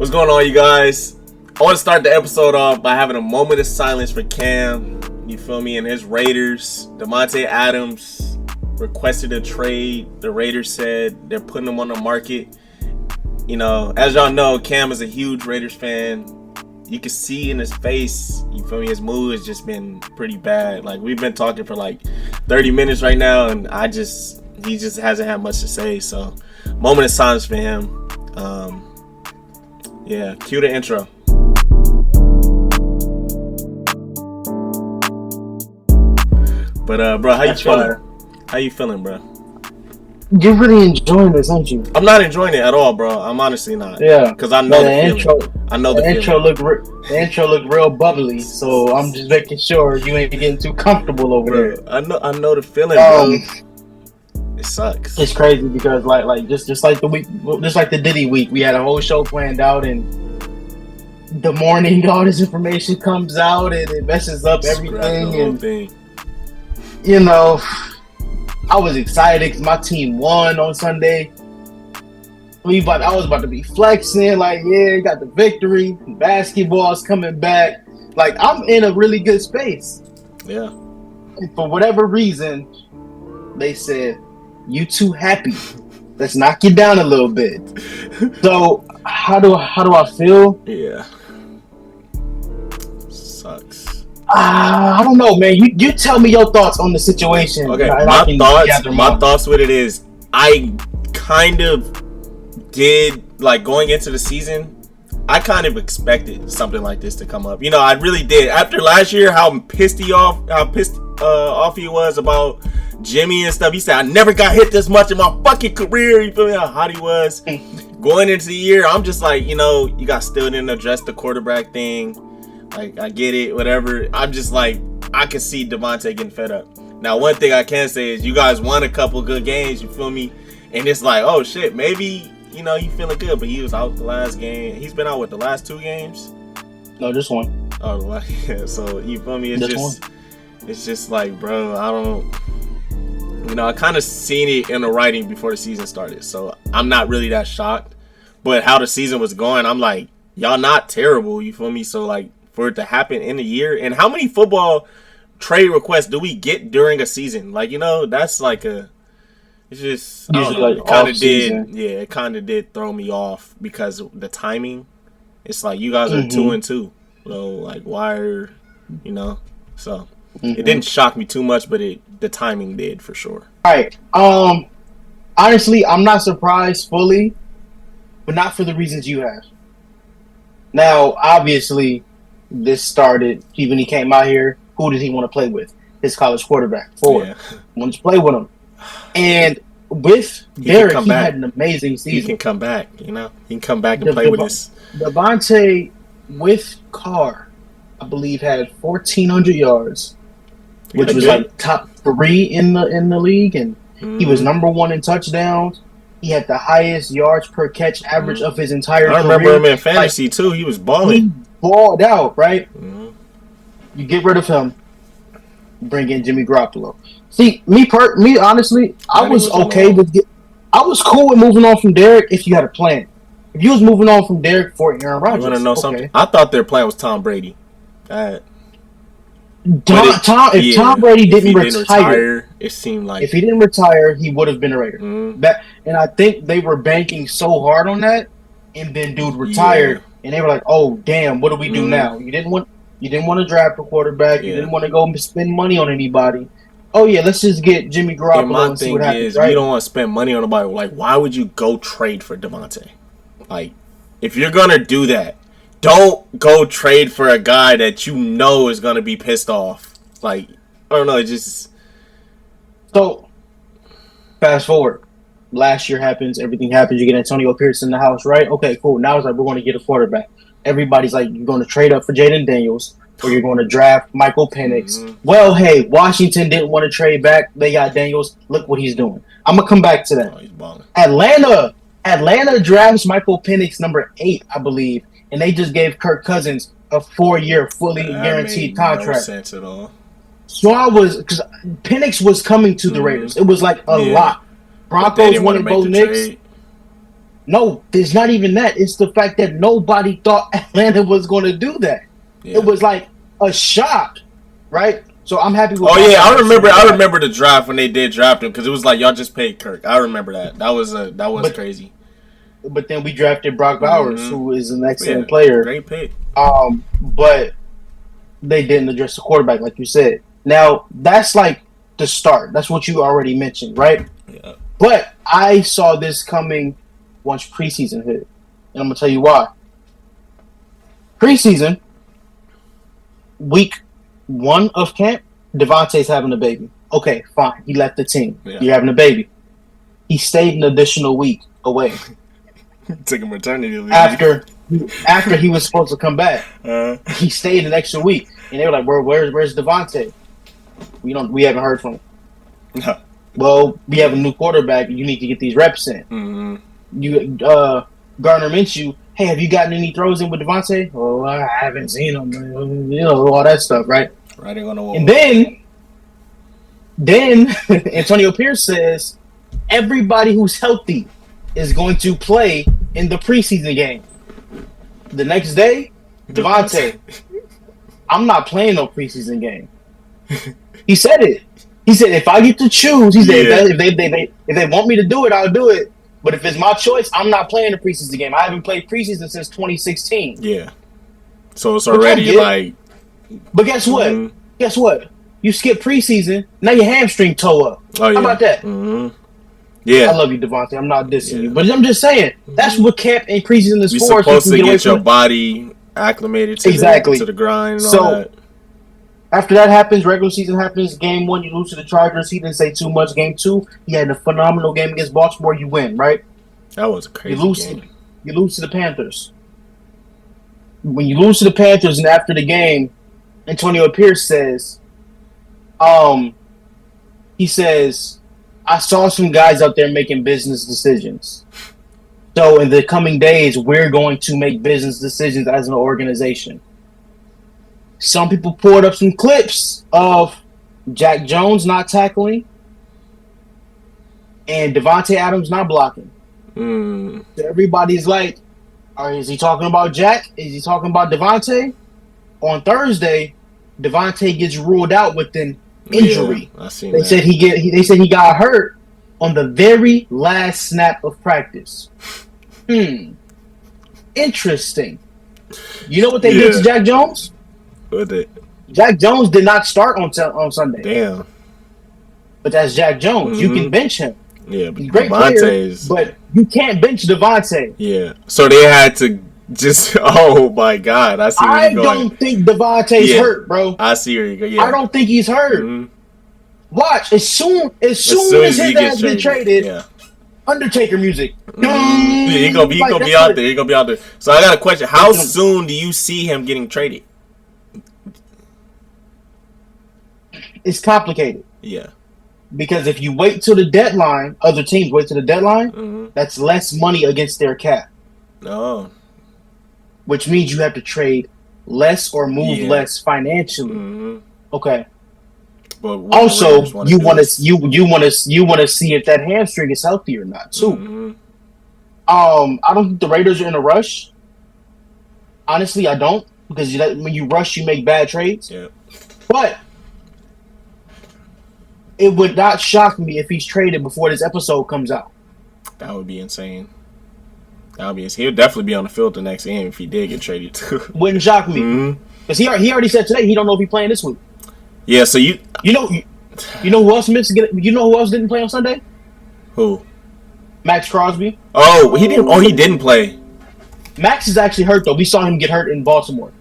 What's going on, you guys? I want to start the episode off by having a moment of silence for Cam. You feel me? And his Raiders. Davante Adams requested a trade. The Raiders said they're putting him on the market. You know, as y'all know, Cam is a huge Raiders fan. You can see in his face, you feel me? His mood has just been pretty bad. Like, we've been talking for like 30 minutes right now, and he just hasn't had much to say. So, moment of silence for him. Yeah, cue the intro. But bro, how you feeling? How you feeling, bro? You're really enjoying this, aren't you? I'm not enjoying it at all, bro. I'm honestly not. Yeah, because I know the feeling. I know the intro look real bubbly, so I'm just making sure you ain't getting too comfortable over there. I know the feeling, bro. It sucks. It's crazy because just like the Diddy week, we had a whole show planned out, and the morning all this information comes out and it messes up everything. And you know, I was excited because my team won on Sunday. I was about to be flexing, like, yeah, got the victory. Basketball's coming back. Like, I'm in a really good space. Yeah. And for whatever reason, they said, "You too happy. Let's knock you down a little bit." So how do I feel? Yeah. Sucks. I don't know, man. You tell me your thoughts on the situation. Okay, my thoughts with it is, I kind of did, like, going into the season, I kind of expected something like this to come up. You know, I really did. After last year, how pissed off he was about Jimmy and stuff. He said, "I never got hit this much in my fucking career." You feel me? How hot he was. Going into the year, I'm just like, you know, you guys still didn't address the quarterback thing. Like, I get it, whatever. I'm just like, I can see Davante getting fed up. Now, one thing I can say is you guys won a couple good games, you feel me? And it's like, oh shit, maybe, you know, you feeling good, but he was out the last game. He's been out with the last 2 games? No, just one. Oh, yeah. So, you feel me? It's just like, bro, I don't, you know, I kind of seen it in the writing before the season started. So, I'm not really that shocked. But how the season was going, I'm like, y'all not terrible, you feel me? So, like, for it to happen in a year, and how many football trade requests do we get during a season? Like, you know, that's like it's just, I don't know, like, it kind of did, yeah, it kind of did throw me off because of the timing. It's like, you guys are 2-2, so like, why are, you know? So it didn't shock me too much, but the timing did for sure. All right. Honestly, I'm not surprised fully, but not for the reasons you have. Now, obviously, this started, when he came out here, who did he want to play with? His college quarterback, Ford. Yeah. Wanted to play with him. And with Derek, he had an amazing season. He can come back, you know? He can come back and play with us. Davante, with Carr, I believe, had 1,400 yards, which was like top 3 in the league. And he was number 1 in touchdowns. He had the highest yards per catch average of his entire career. I remember him in fantasy, too. He was balling. He balled out, right? You get rid of him, bring in Jimmy Garoppolo. See, me honestly, I was cool with moving on from Derek if you had a plan. If you was moving on from Derek for Aaron Rodgers, you want to know something? I thought their plan was Tom Brady. If Tom Brady didn't retire, it seemed like if he didn't retire, he would have been a Raider. And I think they were banking so hard on that, and then dude retired, and they were like, "Oh damn, what do we do now?" You didn't want to draft a quarterback. You didn't want to go spend money on anybody. Oh yeah, let's just get Jimmy Garoppolo and see what happens. Right? You don't want to spend money on nobody. Like, why would you go trade for Davante? Like, if you're gonna do that, don't go trade for a guy that you know is gonna be pissed off. Like, I don't know, it just. So, fast forward. Last year happens, everything happens. You get Antonio Pierce in the house, right? Okay, cool. Now it's like, we're going to get a quarterback. Everybody's like, you're going to trade up for Jaden Daniels, or you're going to draft Michael Penix. Well, hey, Washington didn't want to trade back. They got Daniels. Look what he's doing. I'm going to come back to that. Oh, he's balling. Atlanta drafts Michael Penix number 8, I believe, and they just gave Kirk Cousins a 4-year, fully guaranteed contract. No sense at all. So because Penix was coming to the Raiders. It was like a lot. Broncos wanted Bo Nix. No, there's not even that. It's the fact that nobody thought Atlanta was going to do that. Yeah. It was like a shock, right? So I'm happy with. Oh yeah, I remember the draft when they did draft him because it was like y'all just paid Kirk. I remember that. That was crazy. But then we drafted Brock Bowers, who is an excellent player. Great pick. But they didn't address the quarterback, like you said. Now that's like the start. That's what you already mentioned, right? Yeah. But I saw this coming once preseason hit, and I'm gonna tell you why. Preseason, week 1 of camp, Davante's having a baby. Okay, fine. He left the team. Yeah. You're having a baby. He stayed an additional week away. Took a maternity leave. After he was supposed to come back, he stayed an extra week, and they were like, "Where's Davante? We haven't heard from him." No. Well, we have a new quarterback. You need to get these reps in. Mm-hmm. Gardner Minshew. Hey, have you gotten any throws in with Davante? Oh, I haven't seen him. All that stuff, right? Writing on the wall. And then Antonio Pierce says everybody who's healthy is going to play in the preseason game. The next day, Davante, I'm not playing no preseason game. He said it. He said, if I get to choose, he said, if they want me to do it, I'll do it. But if it's my choice, I'm not playing the preseason game. I haven't played preseason since 2016. Yeah. So it's already like... But guess what? Mm-hmm. Guess what? You skip preseason, now your hamstring toe up. Oh, yeah. How about that? Mm-hmm. Yeah. I love you, Davante. I'm not dissing you. But I'm just saying, that's what camp and preseason is for. You're supposed to get your body acclimated to the grind and all that. After that happens, regular season happens, game 1, you lose to the Chargers. He didn't say too much. Game 2, he had a phenomenal game against Baltimore. You win, right? That was a crazy game. You lose to the Panthers. When you lose to the Panthers and after the game, Antonio Pierce says, he says, I saw some guys out there making business decisions. So in the coming days, we're going to make business decisions as an organization. Some people poured up some clips of Jack Jones not tackling and Davante Adams not blocking. So everybody's like, is he talking about Jack? Is he talking about Davante? On Thursday, Davante gets ruled out with an injury. Yeah, I seen they that. said they said he got hurt on the very last snap of practice. Interesting. You know what they did to Jack Jones? What did? Jack Jones did not start on Sunday. Damn. But that's Jack Jones. You can bench him. Yeah, but he's a great player, but you can't bench Davante. Yeah. So they had to just. Oh my God! I see. Where you're going. Don't think Davante's hurt, bro. I see where you go. Yeah. I don't think he's hurt. Mm-hmm. Watch as soon as his ass get traded. Undertaker music. Mm-hmm. He gonna be out there. He gonna be out there. So I got a question. How soon do you see him getting traded? It's complicated. Yeah. Because if you wait till the deadline, other teams wait till the deadline, that's less money against their cap. No. Which means you have to trade less or move less financially. Okay. But also, you want to see if that hamstring is healthy or not too. I don't think the Raiders are in a rush. Honestly, I don't, because when you rush, you make bad trades. Yeah. But it would not shock me if he's traded before this episode comes out. That would be insane. He'll definitely be on the field the next game if he did get traded too. Wouldn't shock me, because he already said today he don't know if he's playing this week. Yeah, so you know who else missed? You know who else didn't play on Sunday? Who? Max Crosby. Oh, he didn't. Oh, he didn't play. Max is actually hurt though. We saw him get hurt in Baltimore.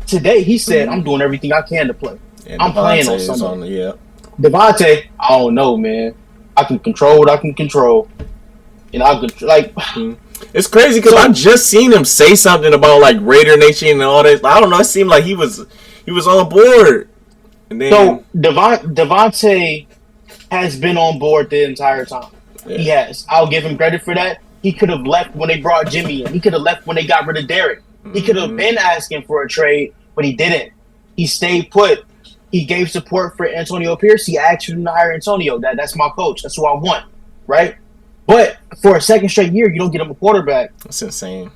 Today he said, "I'm doing everything I can to play. I'm playing on Sunday." Davante, I don't know, man. I can control what I can control. And I could It's crazy because I just seen him say something about like Raider Nation and all that. I don't know. It seemed like he was on board. And then, so Davante has been on board the entire time. Yeah. He has. I'll give him credit for that. He could have left when they brought Jimmy in. He could have left when they got rid of Derek. He could have been asking for a trade, but he didn't. He stayed put. He gave support for Antonio Pierce. He asked him to hire Antonio. That's my coach. That's who I want, right? But for a second straight year, you don't get him a quarterback. That's insane.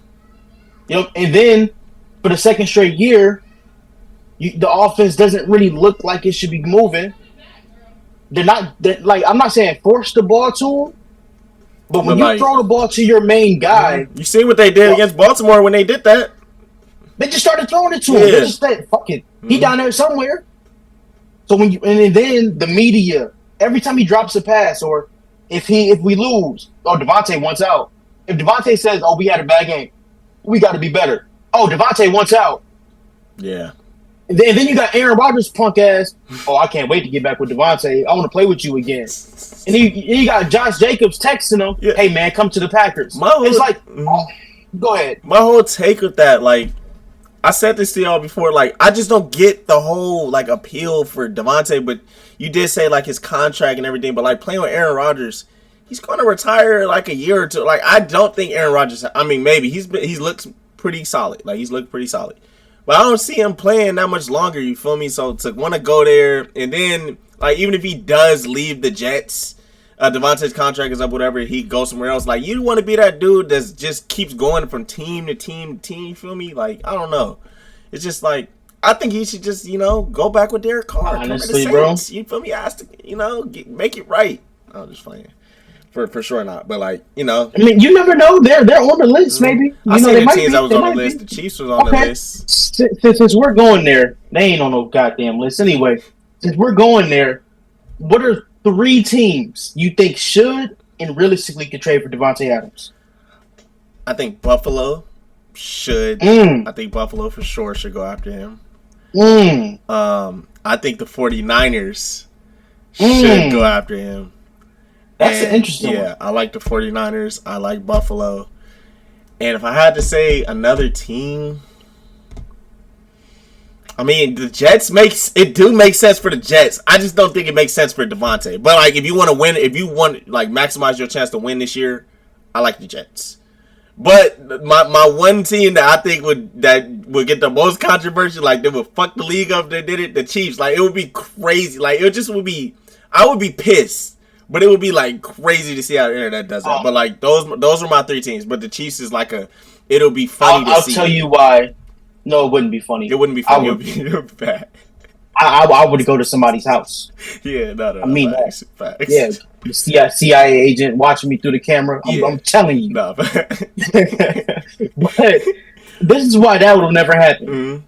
And then for the second straight year, the offense doesn't really look like it should be moving. I'm not saying force the ball to him, but when you throw the ball to your main guy, you see what they did against Baltimore when they did that. They just started throwing it to him. They just said, "Fuck it, he down there somewhere." So and then the media, every time he drops a pass, or if we lose, Davante wants out. If Davante says, "Oh, we had a bad game, we got to be better," Davante wants out. Yeah. And then you got Aaron Rodgers punk ass. Oh, I can't wait to get back with Davante. I want to play with you again. And you got Josh Jacobs texting him, "Hey man, come to the Packers." It's like, go ahead. My whole take with that, I said this to y'all before, I just don't get the whole appeal for Davante, but you did say his contract and everything, but playing with Aaron Rodgers, he's going to retire a year or two. I don't think Aaron Rodgers, I mean, maybe he's looks pretty solid. He's looked pretty solid. But I don't see him playing that much longer, you feel me? So to want to go there, and then, even if he does leave the Jets, Davante's contract is up, whatever, he goes somewhere else. You want to be that dude that just keeps going from team to team to team, you feel me? I don't know. It's just I think he should just, go back with Derek Carr. Honestly, bro. You feel me? Ask to, make it right. I'm just playing. For sure not, but I mean, you never know. They're on the list, maybe. I seen the teams that was on the list. The Chiefs was on the list. Since we're going there, they ain't on no goddamn list anyway. Since we're going there, what are 3 teams you think should and realistically could trade for Davante Adams? I think Buffalo should. I think Buffalo for sure should go after him. I think the 49ers should go after him. That's an interesting one. Yeah, I like the 49ers. I like Buffalo. And if I had to say another team, I mean, the Jets make sense for the Jets. I just don't think it makes sense for Davante. But if you want to win, if you want maximize your chance to win this year, I like the Jets. But my one team that I think would get the most controversy, they would fuck the league up, they did it, the Chiefs. It would be crazy. I would be pissed. But it would be crazy to see how the internet does that. But those are my 3 teams. But the Chiefs is it'll be funny to see. I'll tell you why. No, it wouldn't be funny. It wouldn't be funny. It would be bad. I would go to somebody's house. Yeah, no. I mean, facts. Yeah, the CIA agent watching me through the camera. I'm telling you. No, but this is why that would never happen.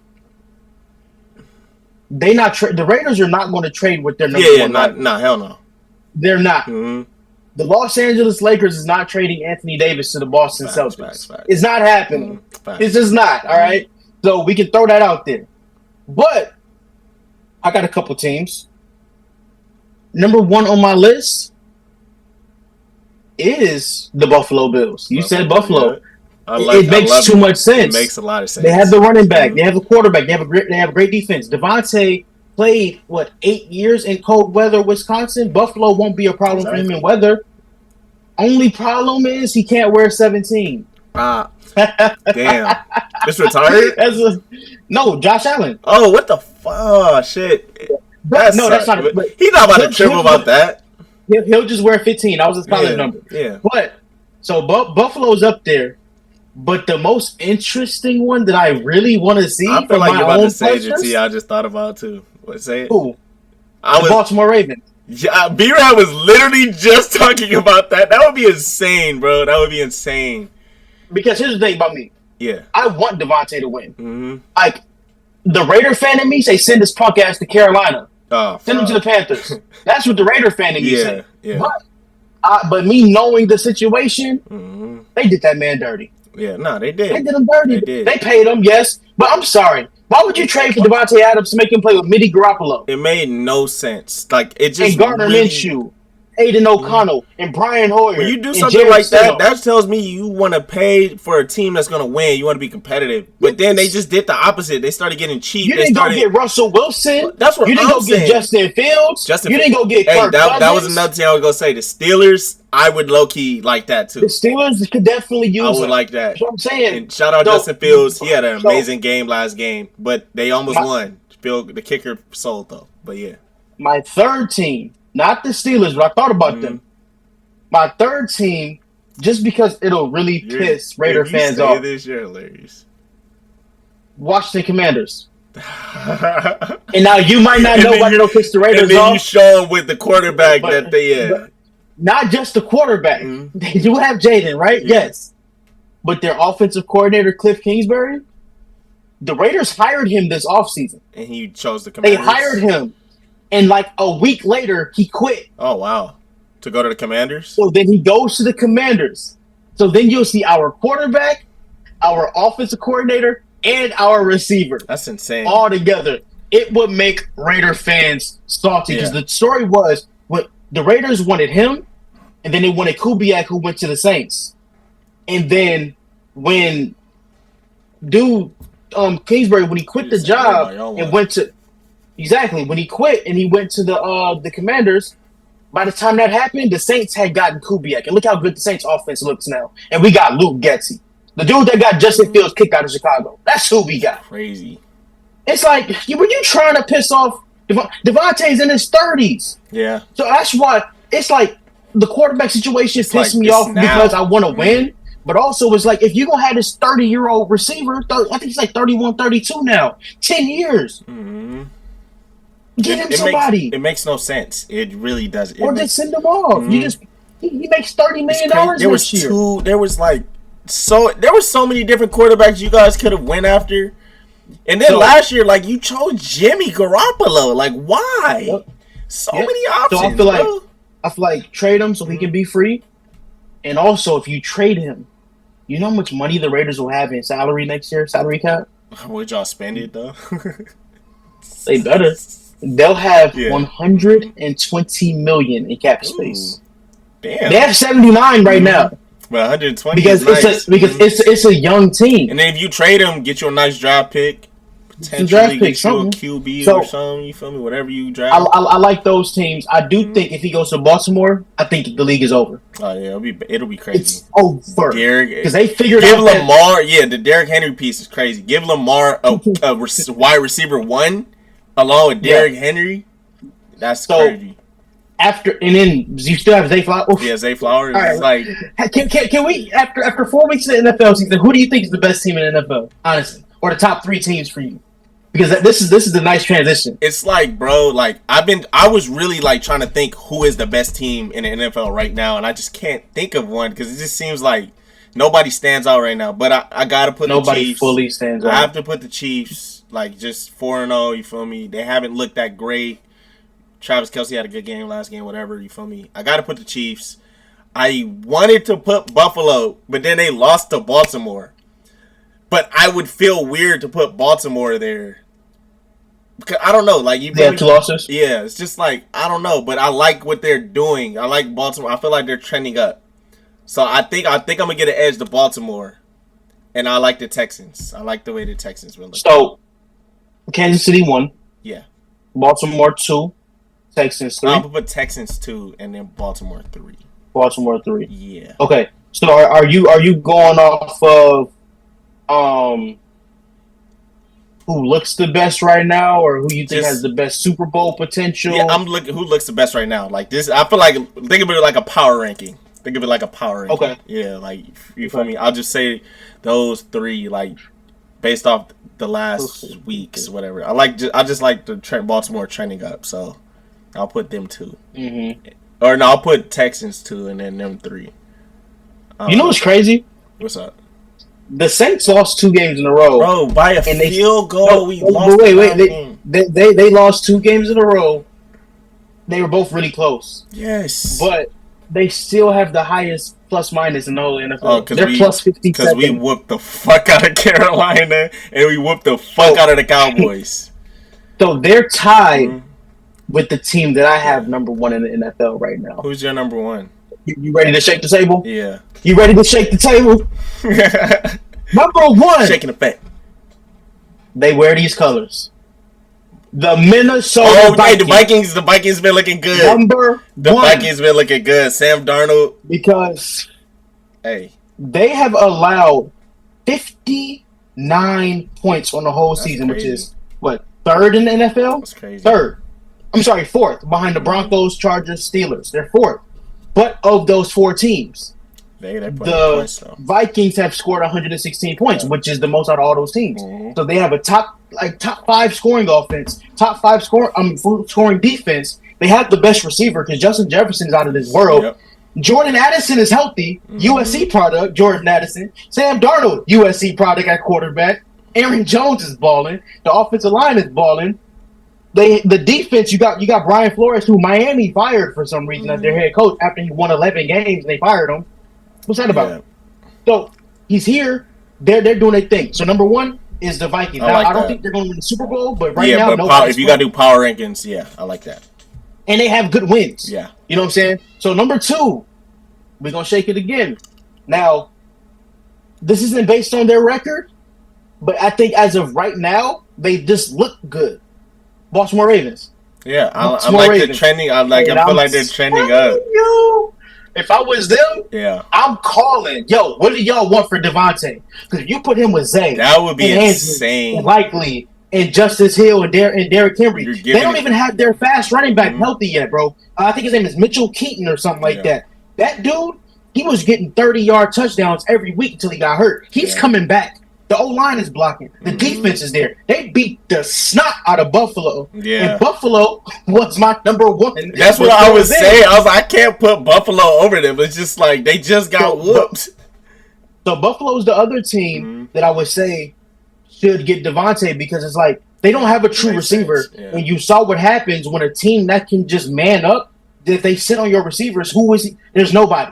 Mm-hmm. The Raiders are not going to trade with their number one. No, hell no. They're not. Mm-hmm. The Los Angeles Lakers is not trading Anthony Davis to the Boston Celtics. Facts. It's not happening. It's just not. All right. So we can throw that out there. But I got a couple teams. Number 1 on my list is the Buffalo Bills. You said Buffalo. Yeah. It makes too much sense. It makes a lot of sense. They have the running back. They have a quarterback. They have a great defense. Davante played 8 years in cold weather, Wisconsin. Buffalo won't be a problem for him in weather. Only problem is he can't wear 17. Damn. Just retired? No, Josh Allen. Oh, what the fuck? Shit. That's not. He's not about to trip about that. He'll just wear 15. That was his college number. Yeah. But so Buffalo's up there. But the most interesting one that I really want to see. I feel like you're about to say it, I just thought about too. What, say it? Who? The Baltimore Ravens. Yeah, B-Rad was literally just talking about that. That would be insane, bro. That would be insane. Because here's the thing about me. Yeah. I want Davante to win. Mm-hmm. The Raider fan in me say send this punk ass to Carolina. Send him to the Panthers. That's what the Raider fan in me say. Yeah. But me knowing the situation, they did that man dirty. Yeah, no, they did. They did him dirty. They did. They paid him, yes. But I'm sorry. Why would you trade for Davante Adams to make him play with Midi Garoppolo? It made no sense. It just and Gardner Minshew, Aiden O'Connell, and Brian Hoyer. When you do something like that tells me you want to pay for a team that's going to win. You want to be competitive. But then they just did the opposite. They started getting cheap. You didn't go get Russell Wilson. That's what you didn't I'm saying. Get Justin Fields. You didn't go get Kirk Cousins. That was another thing I was going to say. The Steelers, I would low-key like that too. The Steelers could definitely use I would like that. That's what I'm saying. And shout out Justin Fields. He had an amazing game last game. But they almost won. The kicker sold though. But yeah. My third team, not the Steelers, but I thought about them. My third team, just because it'll really piss Raider fans off. You're hilarious. Washington Commanders. And now you might not know why they don't piss the Raiders off. And then you show them with the quarterback that they not just the quarterback. Mm-hmm. They do have Jaden, right? Yeah. Yes. But their offensive coordinator, Cliff Kingsbury, the Raiders hired him this offseason. And he chose the Commanders. They hired him. And like a week later, he quit. Oh, wow. To go to the Commanders? So then he goes to the Commanders. So then you'll see our quarterback, our offensive coordinator, and our receiver. That's insane. All together. It would make Raider fans salty because the story was when the Raiders wanted him, and then they wanted Kubiak, who went to the Saints. And then when Kingsbury, when he quit the job and went to when he quit and he went to the Commanders, by the time that happened, the Saints had gotten Kubiak. And look how good the Saints offense looks now. And we got Luke Getsy. The dude that got Justin Fields kicked out of Chicago. That's who we got. Crazy. It's like, were you trying to piss off Davante's in his 30s? Yeah. So that's why it's like the quarterback situation pissed me off because I want to win. But also, it's like, if you're going to have this 30-year-old receiver, I think he's like 31, 32 now, 10 years. Mm-hmm. Get him somebody. It makes no sense. It really does. Or just send him off. Mm-hmm. He makes $30 million this year. There was so many different quarterbacks you guys could have went after. And then last year, like, you chose Jimmy Garoppolo. Like, why? Yep. So many options. So I feel like trade him so he can be free. And also, if you trade him, you know how much money the Raiders will have in salary next year, salary cap? Would y'all spend it, though? They better. They'll have $120 million in cap space. Damn. They have 79 right now. But 120 because it's a young team. And then if you trade him, get you a nice draft pick. Potentially get you a QB or something. You feel me? Whatever you draft. I like those teams. I do think if he goes to Baltimore, I think the league is over. Oh yeah, it'll be crazy. It's over because they figured out. Give Lamar, the Derrick Henry piece is crazy. Give Lamar a wide receiver 1 along with Derrick Henry. That's crazy. And then you still have Zay Flowers. Yeah, Zay Flowers. Right. Like, can we after 4 weeks of the NFL season, who do you think is the best team in the NFL? Honestly, or the top 3 teams for you? Because this is the nice transition. It's like, bro, like I was really like trying to think who is the best team in the NFL right now, and I just can't think of one because it just seems like nobody stands out right now. But I gotta put the Chiefs. Nobody fully stands out. I have to put the Chiefs, like, just 4-0. You feel me? They haven't looked that great. Travis Kelce had a good game last game, whatever. You feel me? I got to put the Chiefs. I wanted to put Buffalo, but then they lost to Baltimore. But I would feel weird to put Baltimore there. Because I don't know. Like, you have 2 losses? Yeah, it's just like, I don't know. But I like what they're doing. I like Baltimore. I feel like they're trending up. So I think I'm going to get an edge to Baltimore. And I like the Texans. I like the way the Texans will look. So, Kansas City 1. Yeah. Baltimore 2. Texans 3. I'm gonna put Texans 2 and then Baltimore 3. Baltimore 3. Yeah. Okay. So are you going off of who looks the best right now, or who you think has the best Super Bowl potential? Yeah, I'm looking who looks the best right now. Like this, I feel like think of it like a power ranking. Think of it like a power ranking. Okay. Yeah, like you feel me? I'll just say those 3, like based off the last weeks, whatever. I just like the Baltimore trending up, so I'll put them 2. Mm-hmm. Or no, I'll put Texans 2 and then them 3. You know what's crazy? What's up? The Saints lost 2 games in a row. Bro, by a field goal, we lost. Wait. They lost 2 games in a row. They were both really close. Yes. But they still have the highest plus minus in the whole NFL. They're plus 57. Because we whooped the fuck out of Carolina and we whooped the fuck out of the Cowboys. So they're tied with the team that I have number 1 in the NFL right now. Who's your number 1? You ready to shake the table? Yeah. You ready to shake the table? Number 1. Shaking the fat. They wear these colors. The Minnesota Vikings. The Vikings been looking good. Number 1. The Vikings been looking good. Sam Darnold. Because they have allowed 59 points on the whole season, crazy. Which is, what, 3rd in the NFL? That's crazy. 3rd. I'm sorry, 4th. Behind the Broncos, Chargers, Steelers. They're 4th. But of those 4 teams, they put the points, though. Vikings have scored 116 points, which is the most out of all those teams. So they have a top 5 scoring offense, top 5 scoring defense. They have the best receiver because Justin Jefferson is out of this world. Yep. Jordan Addison is healthy. USC product, Jordan Addison. Sam Darnold, USC product at quarterback. Aaron Jones is balling. The offensive line is balling. The defense, you got Brian Flores, who Miami fired for some reason as their head coach after he won 11 games and they fired him. What's that about? So he's here. They're doing their thing. So number 1 is the Vikings. Now I don't think they're going to win the Super Bowl, but right now, if you got to do power rankings, I like that. And they have good wins. Yeah. You know what I'm saying? So number 2, we're going to shake it again. Now, this isn't based on their record, but I think as of right now, they just look good. Baltimore Ravens. Yeah, I like Ravens. The trending. I feel like they're trending up. If I was them, I'm calling. Yo, what do y'all want for Davante? Because if you put him with Zay, that would be insane. And Likely and Justice Hill and Derrick Henry, they don't even have their fast running back healthy yet, bro. I think his name is Mitchell Keaton or something like that. That dude, he was getting 30-yard touchdowns every week until he got hurt. He's coming back. The O-line is blocking. The defense is there. They beat the snot out of Buffalo. Yeah. And Buffalo was my number 1. That's what I was saying. I was like, I can't put Buffalo over them. It's just like they just got whooped. So Buffalo's the other team that I would say should get Davante because it's like they don't have a true receiver. And you saw what happens when a team that can just man up, if they sit on your receivers, who is he? There's nobody.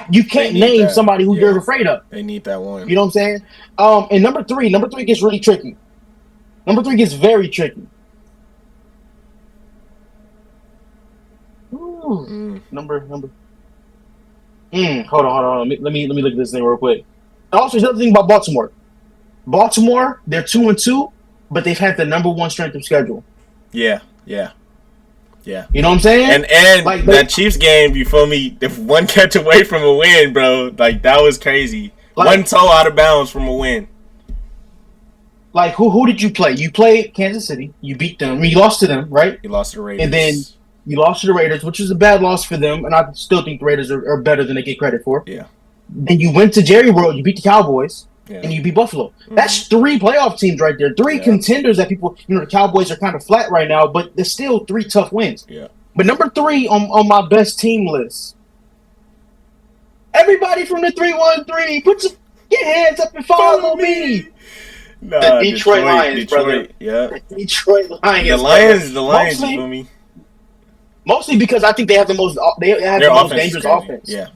You can't name somebody who you're afraid of. They need that one. You know what I'm saying? And number three gets really tricky. Number 3 gets very tricky. Number. Hold on. Let me look at this thing real quick. Also, there's another thing about Baltimore. Baltimore, they're 2-2, but they've had the number 1 strength of schedule. Yeah. You know what I'm saying? And like that Chiefs game, you feel me? If 1 catch away from a win, bro, like that was crazy. 1 toe out of bounds from a win. Like who did you play? You played Kansas City. You beat them. I mean, you lost to them, right? You lost to the Raiders. And then you lost to the Raiders, which was a bad loss for them. And I still think the Raiders are better than they get credit for. Yeah. Then you went to Jerry World. You beat the Cowboys. Yeah. And you beat Buffalo. That's 3 playoff teams right there. 3 contenders that people, the Cowboys are kind of flat right now, but there's still 3 tough wins. Yeah. But number 3 on my best team list, everybody from the 313, put your hands up and follow me. Nah, the Detroit Lions, brother. Yeah. The Detroit Lions. The Lions, you feel me? Mostly because I think they have the most dangerous offense. Yeah.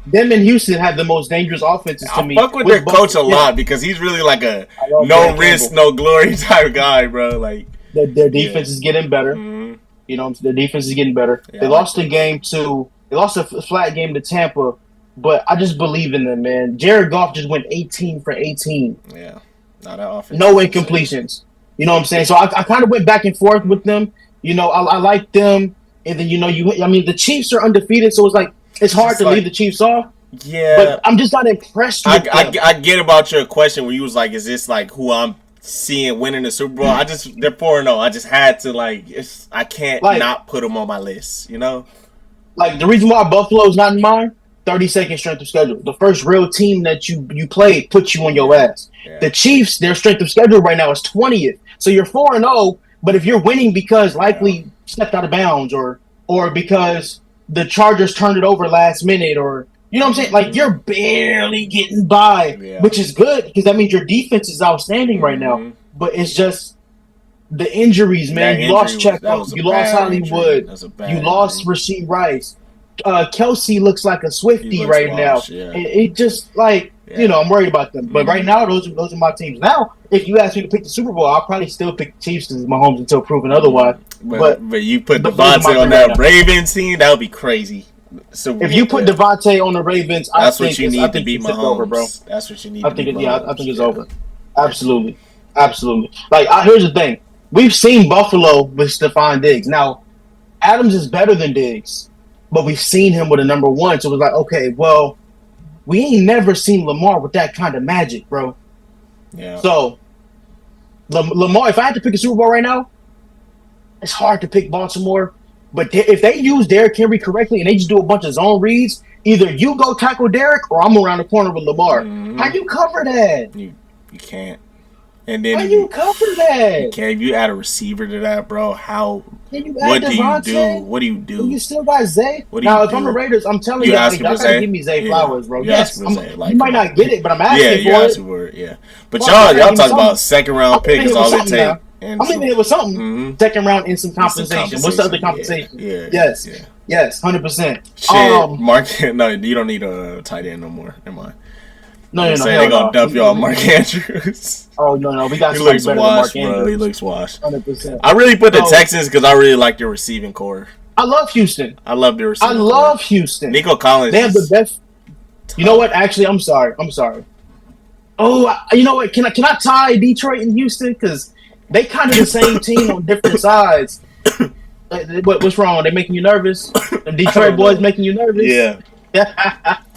Them in Houston have the most dangerous offenses to me. I fuck with their coach a lot because he's really like a no risk, no glory type guy, bro. Like their defense is getting better. Mm-hmm. You know, their defense is getting better. Yeah, they lost a flat game to Tampa, but I just believe in them, man. Jared Goff just went 18 for 18. Yeah, not that offense. No incompletions. You know what I'm saying? So I kind of went back and forth with them. You know, I like them, and then the Chiefs are undefeated, so it's like. It's hard to leave the Chiefs off. Yeah. But I'm just not impressed with them. I get about your question where you was like, is this like who I'm seeing winning the Super Bowl? They're 4-0. I just had to I can't not put them on my list, you know? Like the reason why Buffalo's not in mine, 32nd strength of schedule. The first real team that you played put you on your ass. Yeah. The Chiefs, their strength of schedule right now is 20th. So you're 4-0, but if you're winning because Likely stepped out of bounds or because the Chargers turned it over last minute or, you know what I'm saying? Like, you're barely getting by, which is good because that means your defense is outstanding right now. But it's just the injuries, man. You lost Checo. You lost Hollywood. You lost Rasheed Rice. Kelsey looks like a Swiftie right now. It just, I'm worried about them. But right now, those are my teams. Now, if you ask me to pick the Super Bowl, I'll probably still pick the Chiefs as Mahomes until proven otherwise. But you put Davante on that Ravens team, that would be crazy. So if you put Davante on the Ravens, that's what you need to beat Mahomes, over, bro. That's what you need. I think it's over. Absolutely. Like, here's the thing: we've seen Buffalo with Stephon Diggs. Now, Adams is better than Diggs, but we've seen him with a number 1. So it was like, okay, well, we ain't never seen Lamar with that kind of magic, bro. Yeah. So Lamar, if I had to pick a Super Bowl right now, it's hard to pick Baltimore. But if they use Derrick Henry correctly and they just do a bunch of zone reads, either you go tackle Derrick or I'm around the corner with Lamar. Mm-hmm. How you cover that? You can't. And then how you cover that? You can't. If you add a receiver to that, bro, how? What do you do? What do you do? You still got Zay. Now, if I'm the Raiders, I'm telling you, y'all gotta give me Zay Flowers, bro. Yes, you might not get it, but I'm asking for it. Yeah, but y'all talk about second round pick is all it takes. I'm leaving it with something. Mm-hmm. Second round in some compensation. What's the other compensation? Yeah. Yes, 100%. Shit, Mark. No, you don't need a tight end no more. Never mind. No. They're gonna dump y'all Mark Andrews. Oh no, we got. He looks washed, bro. He looks washed. 100%. I really put the Texans because I really like their receiving core. I love Houston. I love their receiving. I love Houston. Nico Collins. They have the best. You know what? Actually, I'm sorry. Oh, you know what? Can I tie Detroit and Houston because they kind of the same team on different sides. What's wrong? They making you nervous? The Detroit boys making you nervous? Yeah.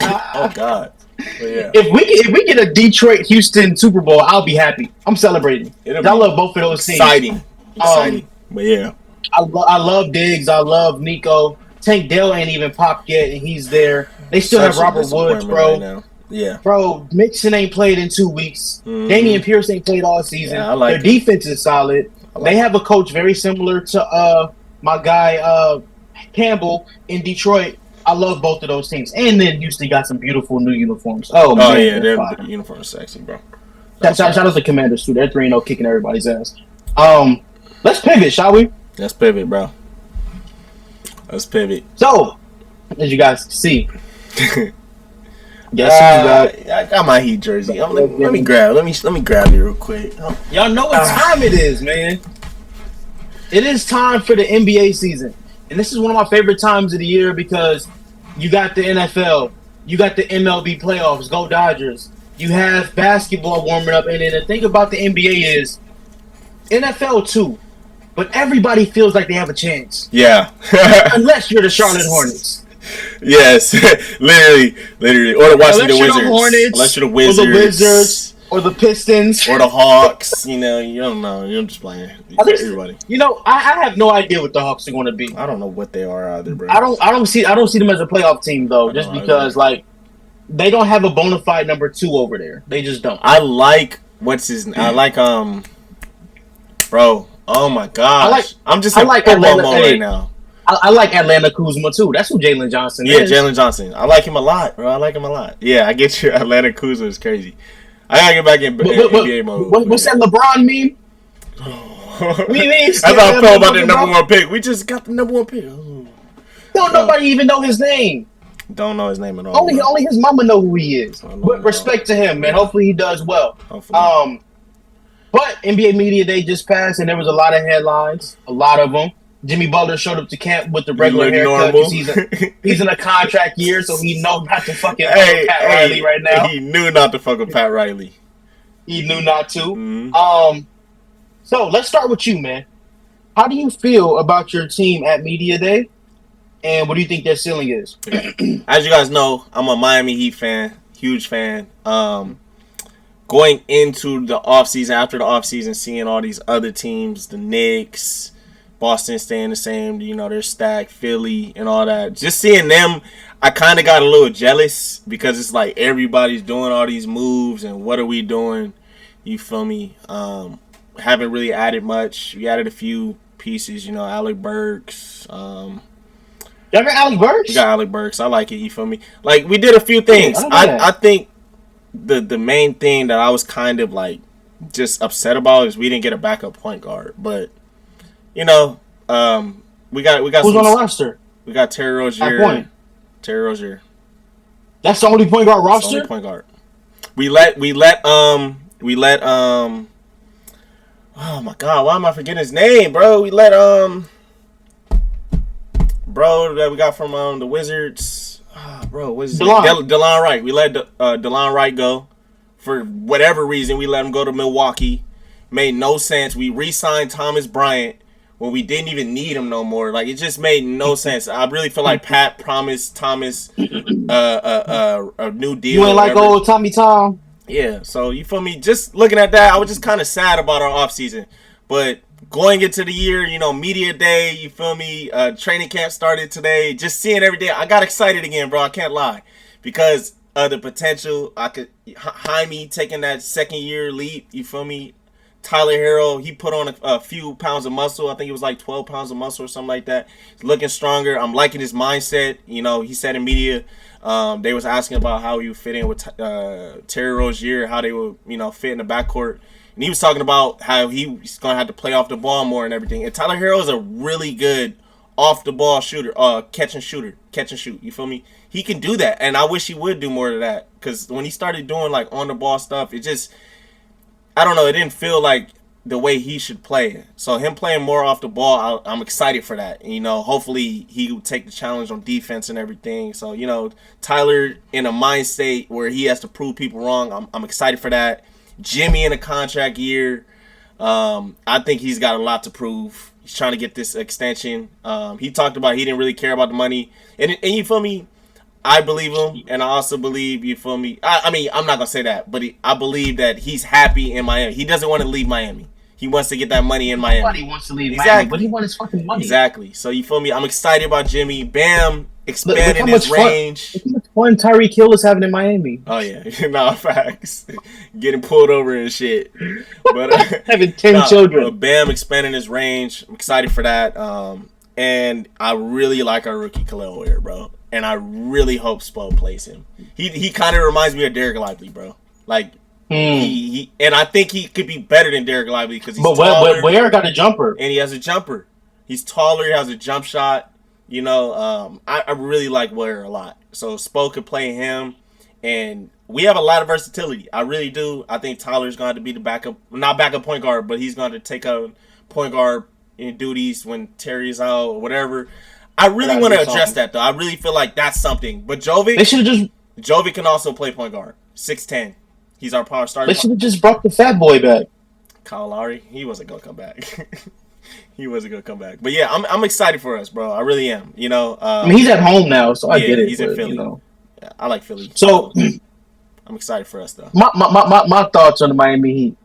Oh God. Yeah. If we get a Detroit Houston Super Bowl, I'll be happy. I'm celebrating. I love both of those teams. Exciting. But yeah, I love Diggs. I love Nico. Tank Dell ain't even popped yet, and he's there. They still have Robert Woods, bro. Right yeah, bro. Mixon ain't played in 2 weeks. Mm-hmm. Damian Pierce ain't played all season. Yeah, Their defense is solid. They have a coach very similar to my guy Campbell in Detroit. I love both of those teams. And then Houston got some beautiful new uniforms. Oh man, yeah, the uniforms are sexy, bro. Shout out to the Commanders, too. They're 3-0 kicking everybody's ass. Let's pivot, shall we? Let's pivot, bro. Let's pivot. So, as you guys see, I got my Heat jersey. Let me grab it real quick. Y'all know what time it is, man. It is time for the NBA season. And this is one of my favorite times of the year because you got the NFL, you got the MLB playoffs, go Dodgers. You have basketball warming up. And then the thing about the NBA is NFL too, but everybody feels like they have a chance. Yeah. Unless you're the Charlotte Hornets. Yes, literally. Or the Washington Wizards. Hornets, unless you're the Wizards. Or the Wizards. Or the Pistons. Or the Hawks. You don't know. You're just playing. Everybody. I have no idea what the Hawks are going to be. I don't know what they are either, bro. I don't see them as a playoff team though, just because they don't have a bona fide number 2 over there. They just don't. I like bro. Oh my gosh. I'm just in football mode right now. I like Atlanta Kuzma too. That's who Jalen Johnson is. Yeah, Jalen Johnson. I like him a lot, bro. Yeah, I get you. Atlanta Kuzma is crazy. I gotta get back in NBA mode. What's that LeBron meme? That's how I felt about the number 1 pick. We just got the number 1 pick. Don't nobody even know his name. Don't know his name at all. Only his mama know who he is. But respect to him, man. Hopefully he does well. Hopefully. But NBA Media Day just passed, and there was a lot of headlines. A lot of them. Jimmy Butler showed up to camp with the regular haircut because he's in a contract year, so he knows not to fucking Pat Riley right now. He knew not to fuck with Pat Riley. He knew not to. Mm-hmm. So let's start with you, man. How do you feel about your team at Media Day, and what do you think their ceiling is? As you guys know, I'm a Miami Heat fan, huge fan. Going into the offseason, after the offseason, seeing all these other teams, the Knicks, Boston staying the same, they're stacked, Philly and all that. Just seeing them, I kind of got a little jealous because it's like everybody's doing all these moves and what are we doing? You feel me? Haven't really added much. We added a few pieces, Alec Burks. Y'all got Alec Burks? We got Alec Burks. I like it, you feel me? Like, we did a few things. I think the main thing that I was kind of like just upset about is we didn't get a backup point guard. But we got who's on the roster? We got Terry Rozier. Terry Rozier. That's the only point guard roster? The only point guard. We let oh my god, why am I forgetting his name, bro? We let bro that we got from the Wizards. Bro, what's his name? DeLon Wright. We let DeLon Wright go. For whatever reason, we let him go to Milwaukee. Made no sense. We re-signed Thomas Bryant when we didn't even need him no more. Like, it just made no sense. I really feel like Pat promised Thomas a new deal. You ain't like old Tommy Tom? Yeah, so you feel me? Just looking at that, I was just kind of sad about our offseason. But going into the year, media day, you feel me? Training camp started today. Just seeing every day, I got excited again, bro. I can't lie, because of the potential. I could Jaime taking that second year leap. You feel me? Tyler Herro, he put on a few pounds of muscle. I think it was like 12 pounds of muscle or something like that. He's looking stronger. I'm liking his mindset. He said in media, they was asking about how he would fit in with Terry Rozier, how they would, fit in the backcourt. And he was talking about how he's going to have to play off the ball more and everything. And Tyler Herro is a really good off-the-ball shooter, catch and shoot. You feel me? He can do that, and I wish he would do more of that, because when he started doing, like, on-the-ball stuff, it just, I don't know, it didn't feel like the way he should play. So him playing more off the ball, I'm excited for that. Hopefully he will take the challenge on defense and everything. So, Tyler in a mind state where he has to prove people wrong, I'm excited for that. Jimmy in a contract year, I think he's got a lot to prove. He's trying to get this extension. He talked about he didn't really care about the money. And you feel me? I believe him, and I also believe, you feel me? I mean, I'm not going to say that, but I believe that he's happy in Miami. He doesn't want to leave Miami. He wants to get that money in Miami. Nobody wants to leave Miami, but he wants his fucking money. Exactly. So, you feel me? I'm excited about Jimmy. Bam, expanding his range. Look how much fun Tyreek Hill is having in Miami. Oh, yeah. Facts. Getting pulled over and shit. But having 10 children. Bam, expanding his range. I'm excited for that. And I really like our rookie Khalil Ware, bro. And I really hope Spo plays him. He kind of reminds me of Derek Lively, bro. Like, he and I think he could be better than Derek Lively because he's taller. But Ware got a jumper. And he has a jumper. He's taller. He has a jump shot. I really like Ware a lot. So Spo could play him. And we have a lot of versatility. I really do. I think Tyler's going to be the backup. Not backup point guard, but he's going to take a point guard in duties when Terry's out or whatever. I really want to address that, though. I really feel like that's something. But Jovic can also play point guard. 6'10". He's our power starter. They should have just brought the fat boy back. Kyle Lowry, he wasn't going to come back. But yeah, I'm excited for us, bro. I really am. I mean, he's at home now, so I get it. He's in Philly. Yeah, I like Philly. So I'm excited for us, though. My thoughts on the Miami Heat.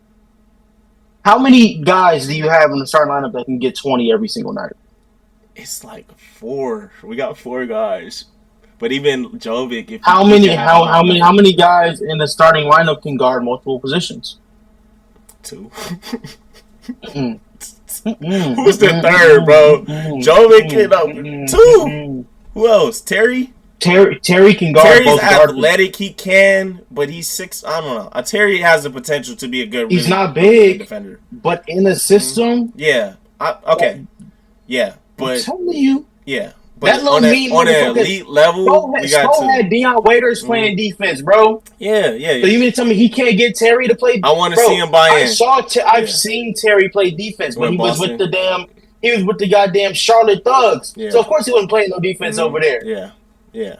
How many guys do you have in the starting lineup that can get 20 every single night? It's like 4. We got 4 guys, but even Jovic. How many guys in the starting lineup can guard multiple positions? 2. Who's the third, bro? Jovic can 2. Who else? Terry can guard. Terry's athletic. He can, but he's 6. I don't know. Terry has the potential to be a good. He's not big defender, but in the system, yeah. Okay, yeah. But I'm telling you, yeah. But that little on an elite level, we got to. had Deion Waiters playing defense, bro. Yeah. So you mean to tell me he can't get Terry to play? I want to see him buy in. I've seen Terry play defense when he was with the goddamn Charlotte Thugs. Yeah. So of course he wasn't playing no defense over there. Yeah.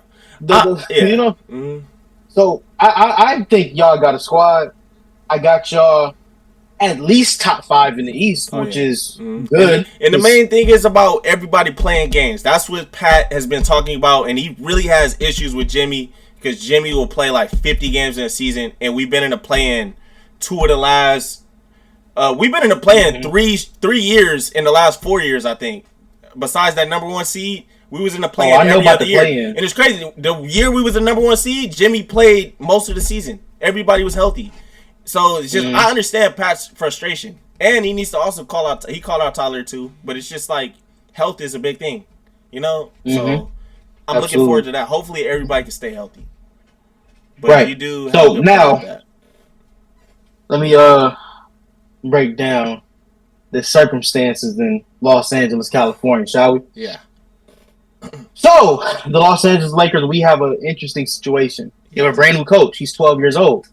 So I think y'all got a squad. I got y'all at least top 5 in the East, which is good. And the main thing is about everybody playing games. That's what Pat has been talking about, and he really has issues with Jimmy because Jimmy will play like 50 games in a season, and we've been in the play-in 2 of the last. We've been in the play-in 3 years in the last 4 years, I think. Besides that number 1 seed, we was in the play-in every other year. And it's crazy. The year we was the number 1 seed, Jimmy played most of the season. Everybody was healthy. So it's just I understand Pat's frustration, and he needs to also call out. He called out Tyler too, but it's just like health is a big thing, So I'm looking forward to that. Hopefully everybody can stay healthy. But you do. So now, let me break down the circumstances in Los Angeles, California, shall we? Yeah. So the Los Angeles Lakers, we have an interesting situation. You have a brand new coach. He's 12 years old.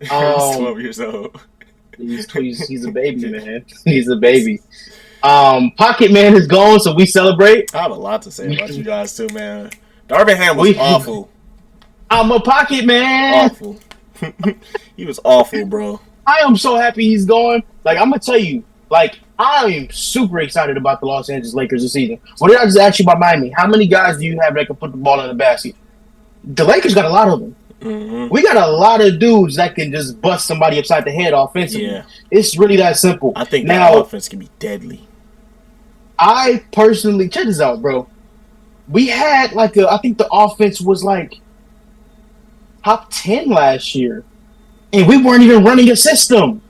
He's 12 years old. He's a baby, man. He's a baby. Pocket Man is gone, so we celebrate. I have a lot to say about you guys too, man. Darvin Ham was awful. I'm a pocket man. Awful. He was awful, bro. I am so happy he's gone. Like, I'm gonna tell you, like, I am super excited about the Los Angeles Lakers this season. What did I just ask you about Miami? How many guys do you have that can put the ball in the basket? The Lakers got a lot of them. Mm-hmm. We got a lot of dudes that can just bust somebody upside the head offensively. Yeah. It's really that simple. I think that offense can be deadly. I personally, check this out, bro. We had I think the offense was top 10 last year. And we weren't even running a system.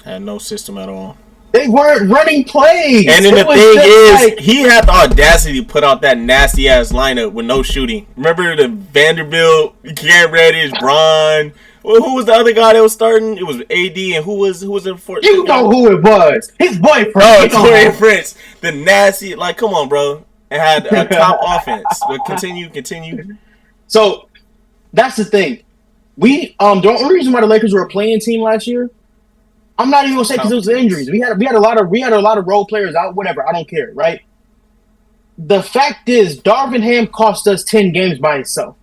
Had no system at all. They weren't running plays. And then the thing is, he had the audacity to put out that nasty ass lineup with no shooting. Remember the Vanderbilt, Cam Reddish, Bron. Who was the other guy that was starting? It was AD, and who was in for? You know who it was? His boyfriend. Oh, Torian Prince. The nasty, come on, bro. It had a top offense. But continue. So that's the thing. We the only reason why the Lakers were a playing team last year, I'm not even gonna say because it was injuries. We had a lot of role players out. Whatever, I don't care. Right. The fact is, Darvin Ham cost us 10 games by itself.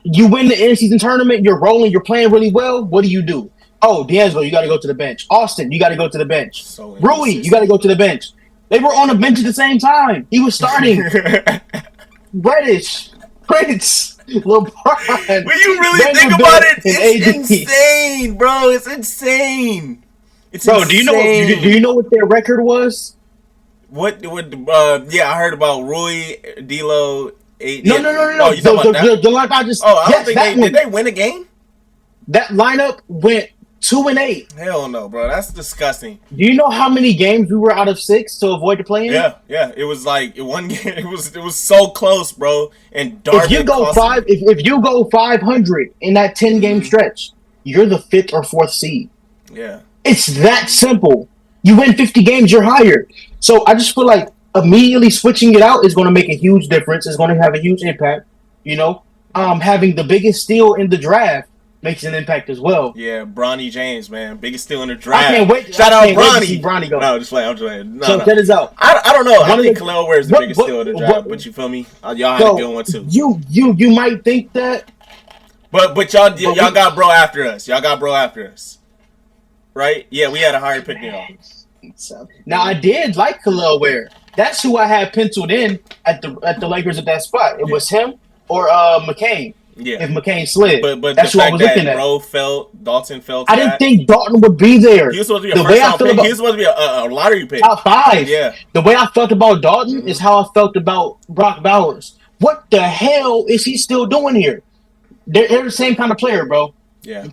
You win the in-season tournament, you're rolling, you're playing really well. What do? Oh, D'Angelo, you got to go to the bench. Austin, you got to go to the bench. Rui, you got to go to the bench. They were on the bench at the same time. He was starting. Reddish, Prince, LeBron. When you really think about it, it's insane, bro. It's insane. Bro, do you know what their record was? What? Yeah, I heard about Rui, D'Lo. No. Oh, you talking about the lineup I just. Oh, I don't think did they win a game? That lineup went 2-8. Hell no, bro. That's disgusting. Do you know how many games we were out of 6 to avoid the play-in? Yeah. It was one game. It was so close, bro. And Darvin, if you go 500 in that 10-game stretch, you're the 5th or 4th seed. Yeah. It's that simple. You win 50 games, you're hired. So I just feel like immediately switching it out is going to make a huge difference. It's going to have a huge impact. Having the biggest steal in the draft makes an impact as well. Yeah, Bronny James, man, biggest steal in the draft. I can't wait. Shout out Bronny. Bronny go. No, just playing. I'm just playing. So check this out. I don't know. I think Khalil Ware is the biggest steal in the draft, but you feel me? Y'all had a good one too. You might think that, but y'all got bro after us. Y'all got bro after us, right? Yeah, we had a higher pick than y'all. Now I did like Khalil Ware. That's who I had penciled in at the Lakers at that spot. It was him or McCain. Yeah. If McCain slid. But that's what I was looking at. Dalton felt. I didn't think Dalton would be there. He was supposed to be a first-round pick. He was supposed to be a lottery pick. Top 5. Yeah. The way I felt about Dalton is how I felt about Brock Bowers. What the hell is he still doing here? They're the same kind of player, bro. Yeah.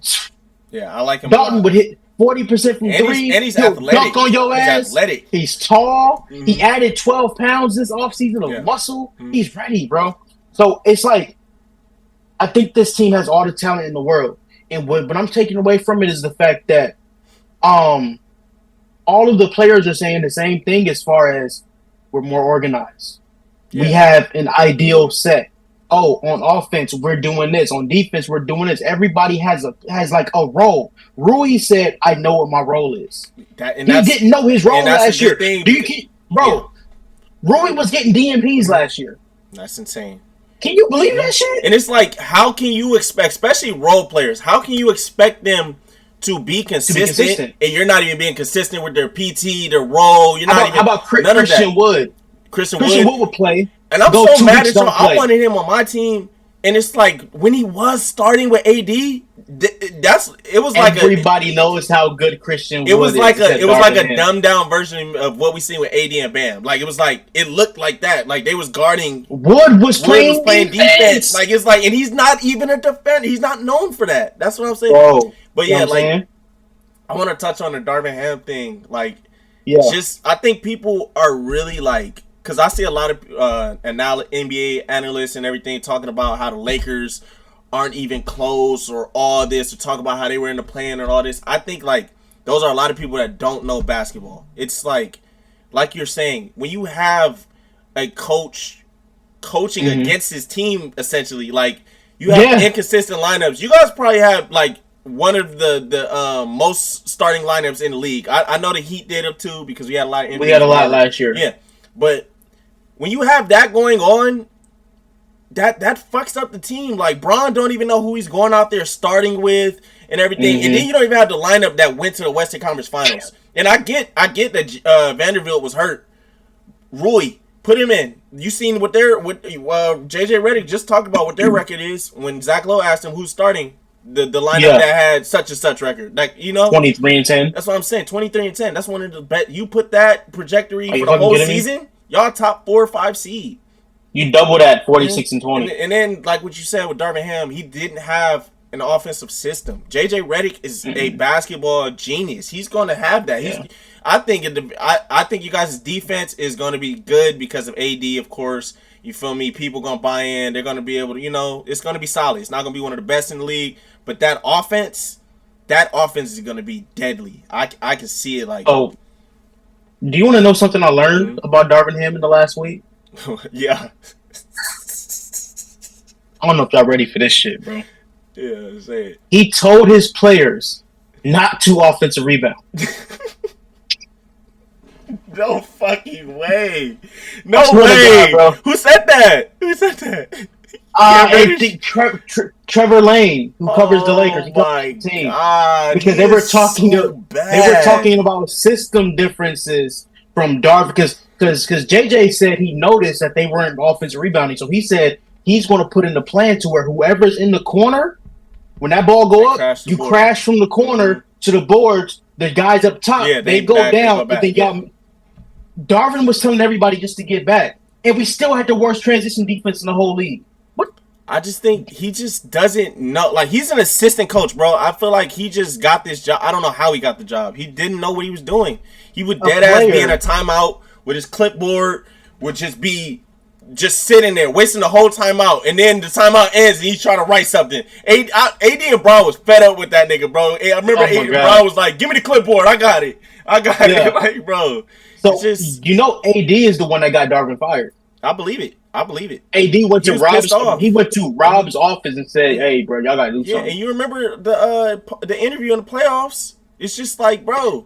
Yeah, I like him. Dalton would hit 40% from 3. And he's athletic. Dunk on your ass. He's athletic. He's tall. Mm-hmm. He added 12 pounds this offseason of muscle. Mm-hmm. He's ready, bro. So it's I think this team has all the talent in the world. And what I'm taking away from it is the fact that all of the players are saying the same thing as far as we're more organized. Yeah. We have an ideal set. Oh, on offense, we're doing this. On defense, we're doing this. Everybody has a role. Rui said, I know what my role is. He didn't know his role last year. Bro, Rui was getting DMPs last year. That's insane. Can you believe that shit? And it's how can you expect, especially role players, how can you expect them to be consistent and you're not even being consistent with their PT, their role? You're not how about Christian Wood? Christian Wood would play. And I'm so mad at y'all. I wanted him on my team, and it's when he was starting with AD, it was everybody knows how good Christian Wood is. It was like a dumbed down version of what we seen with AD and Bam. It looked like that. They was guarding. Wood was playing defense. And he's not even a defender. He's not known for that. That's what I'm saying. Bro, but yeah, I want to touch on the Darvin Ham thing. I think people are really because I see a lot of NBA analysts and everything talking about how the Lakers aren't even close or all this, or talk about how they were in the play-in and all this. I think those are a lot of people that don't know basketball. It's like you're saying, when you have a coach coaching against his team, essentially, you have inconsistent lineups. You guys probably have one of the most starting lineups in the league. I know the Heat did up too because we had a lot of NBA. We had a lot last year. Yeah, but when you have that going on, that fucks up the team. Bron don't even know who he's going out there starting with and everything. And then you don't even have the lineup that went to the Western Conference Finals. And I get that Vanderbilt was hurt. Rui, Put him in. You seen what JJ Redick just talked about what their record is when Zach Lowe asked him who's starting the lineup that had such and such record. Like, 23-10. That's what I'm saying. 23-10. That's one of the bet. You put that trajectory for the whole season, y'all top 4 or 5 seed. You double that 46-20. And then like what you said with Darvin Ham, he didn't have an offensive system. JJ Redick is a basketball genius. He's going to have that. I think you guys' defense is going to be good because of AD, of course. You feel me? People going to buy in. They're going to be able to, it's going to be solid. It's not going to be one of the best in the league, but that offense is going to be deadly. I can see it like. Oh, do you want to know something I learned about Darvin Ham in the last week? Yeah. I don't know if y'all ready for this shit, bro. Yeah, say it. He told his players not to offensive rebound. No fucking way. No way. God, Who said that? I think Trevor Lane, who covers the Lakers. My team. God. Because they were talking about system differences from Darvin. Because JJ said he noticed that they weren't offensive rebounding. So he said he's going to put in the plan to where whoever's in the corner, when that ball go up, you crash from the corner to the boards. The guys up top, they go down. Darvin was telling everybody just to get back. And we still had the worst transition defense in the whole league. What? I just think he just doesn't know. Like, he's an assistant coach, bro. I feel like he just got this job. I don't know how he got the job. He didn't know what he was doing. He would dead-ass be in a timeout with his clipboard, would just be just sitting there, wasting the whole timeout. And then the timeout ends, and he's trying to write something. AD and Brown was fed up with that nigga, bro. I remember AD and Brown was like, give me the clipboard. I got it. It. Like, bro. So, AD is the one that got Darvin fired. I believe it. AD went to Rob's office and said, "Hey, bro, y'all gotta do something." Yeah, and you remember the interview in the playoffs? It's just like, bro,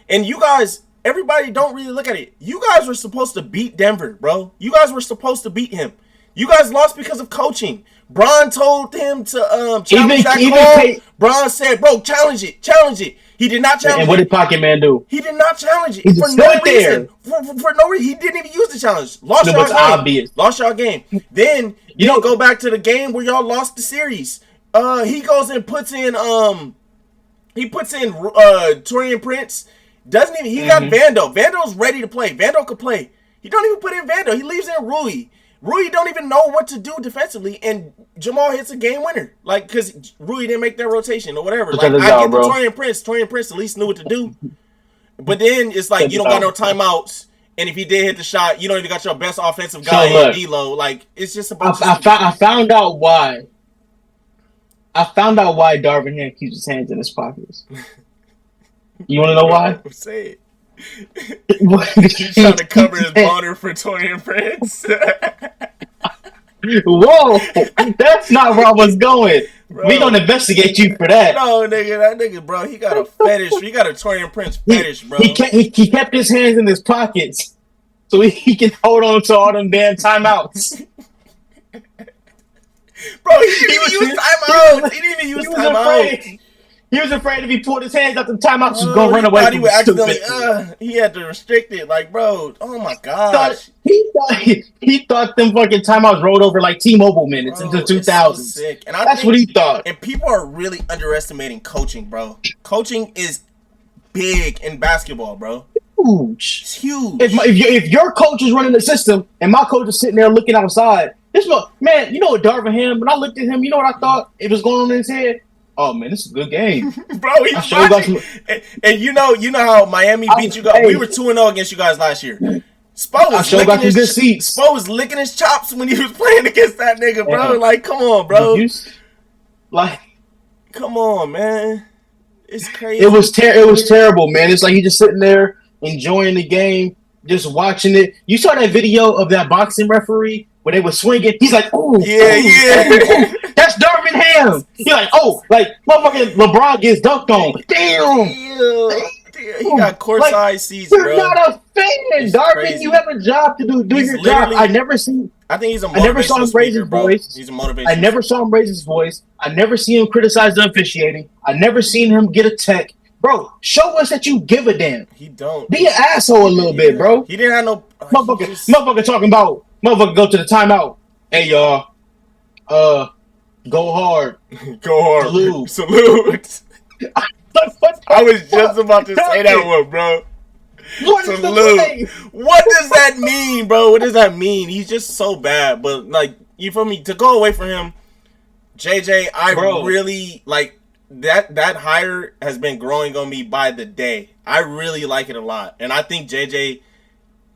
and you guys, everybody don't really look at it. You guys were supposed to beat Denver, bro. You guys were supposed to beat him. You guys lost because of coaching. Bron told him to challenge that call. Bron said, "Bro, challenge it." He did not challenge it. And what did Pocket Man do? He did not challenge it. He just stood there. For no reason. He didn't even use the challenge. Lost y'all game. Then you don't go back to the game where y'all lost the series. He goes and puts in Torian Prince. Doesn't even he got Vando. Vando's ready to play. Vando could play. He don't even put in Vando. He leaves in Rui. Rui don't even know what to do defensively, and Jamal hits a game winner. Like, because Rui didn't make that rotation or whatever. Like, I get the Torian Prince. Torian Prince at least knew what to do. But then it's like you don't got no timeouts, and if he did hit the shot, you don't even got your best offensive guy in D-Lo. Like, it's just a bunch of I found out why. I found out why Darvin Ham keeps his hands in his pockets. You want to know why? Say it. He's trying to cover his boner for Torian Prince. Whoa, that's not where I was going. Bro, we gonna investigate you for that. No, that nigga, bro, he got a fetish. He got a Torian Prince fetish, bro. He kept his hands in his pockets so he can hold on to all them damn timeouts. Bro, he didn't even use timeouts. He didn't even use timeouts. He was afraid if he pulled his hands out the timeouts, he was going to run away from the stupid. He had to restrict it. Like, bro, oh my gosh. He thought them fucking timeouts rolled over like T-Mobile minutes into 2000s. So sick. And that's what he thought. And people are really underestimating coaching, bro. Coaching is big in basketball, bro. Huge. It's huge. If your coach is running the system and my coach is sitting there looking outside, man, you know what Darvin Ham, when I looked at him, you know what I thought it was going on in his head? Oh man, this is a good game, bro. He's watching. And you know how Miami beat you guys. We were 2-0 against you guys last year. Spo was licking his chops when he was playing against that nigga, bro. Like, come on, bro. Come on, man. It's crazy. It was terrible, man. It's like he just sitting there enjoying the game, just watching it. You saw that video of that boxing referee where they were swinging. He's like, "Oh, yeah." That's Darvin Ham. He's like, "Oh, like motherfucking LeBron gets dunked on." Damn. He got courtside seats, bro. You're not a fan, Darvin. You have a job to do your job. I never saw him raise his voice. He's a motivational. I never saw him raise his voice. I never seen him criticize the officiating. I never seen him get a tech. Bro, show us that you give a damn. He don't. Be an asshole a little bit, bro. He didn't have no... Motherfucker talking about... Motherfucker go to the timeout. Hey, y'all. Go hard. Go hard. Salute. I was just about to say that one, bro. What is the play? What does that mean, bro? What does that mean? He's just so bad. But, like, you feel me? To go away from him, JJ, really, like, that hire has been growing on me by the day. I really like it a lot. And I think JJ,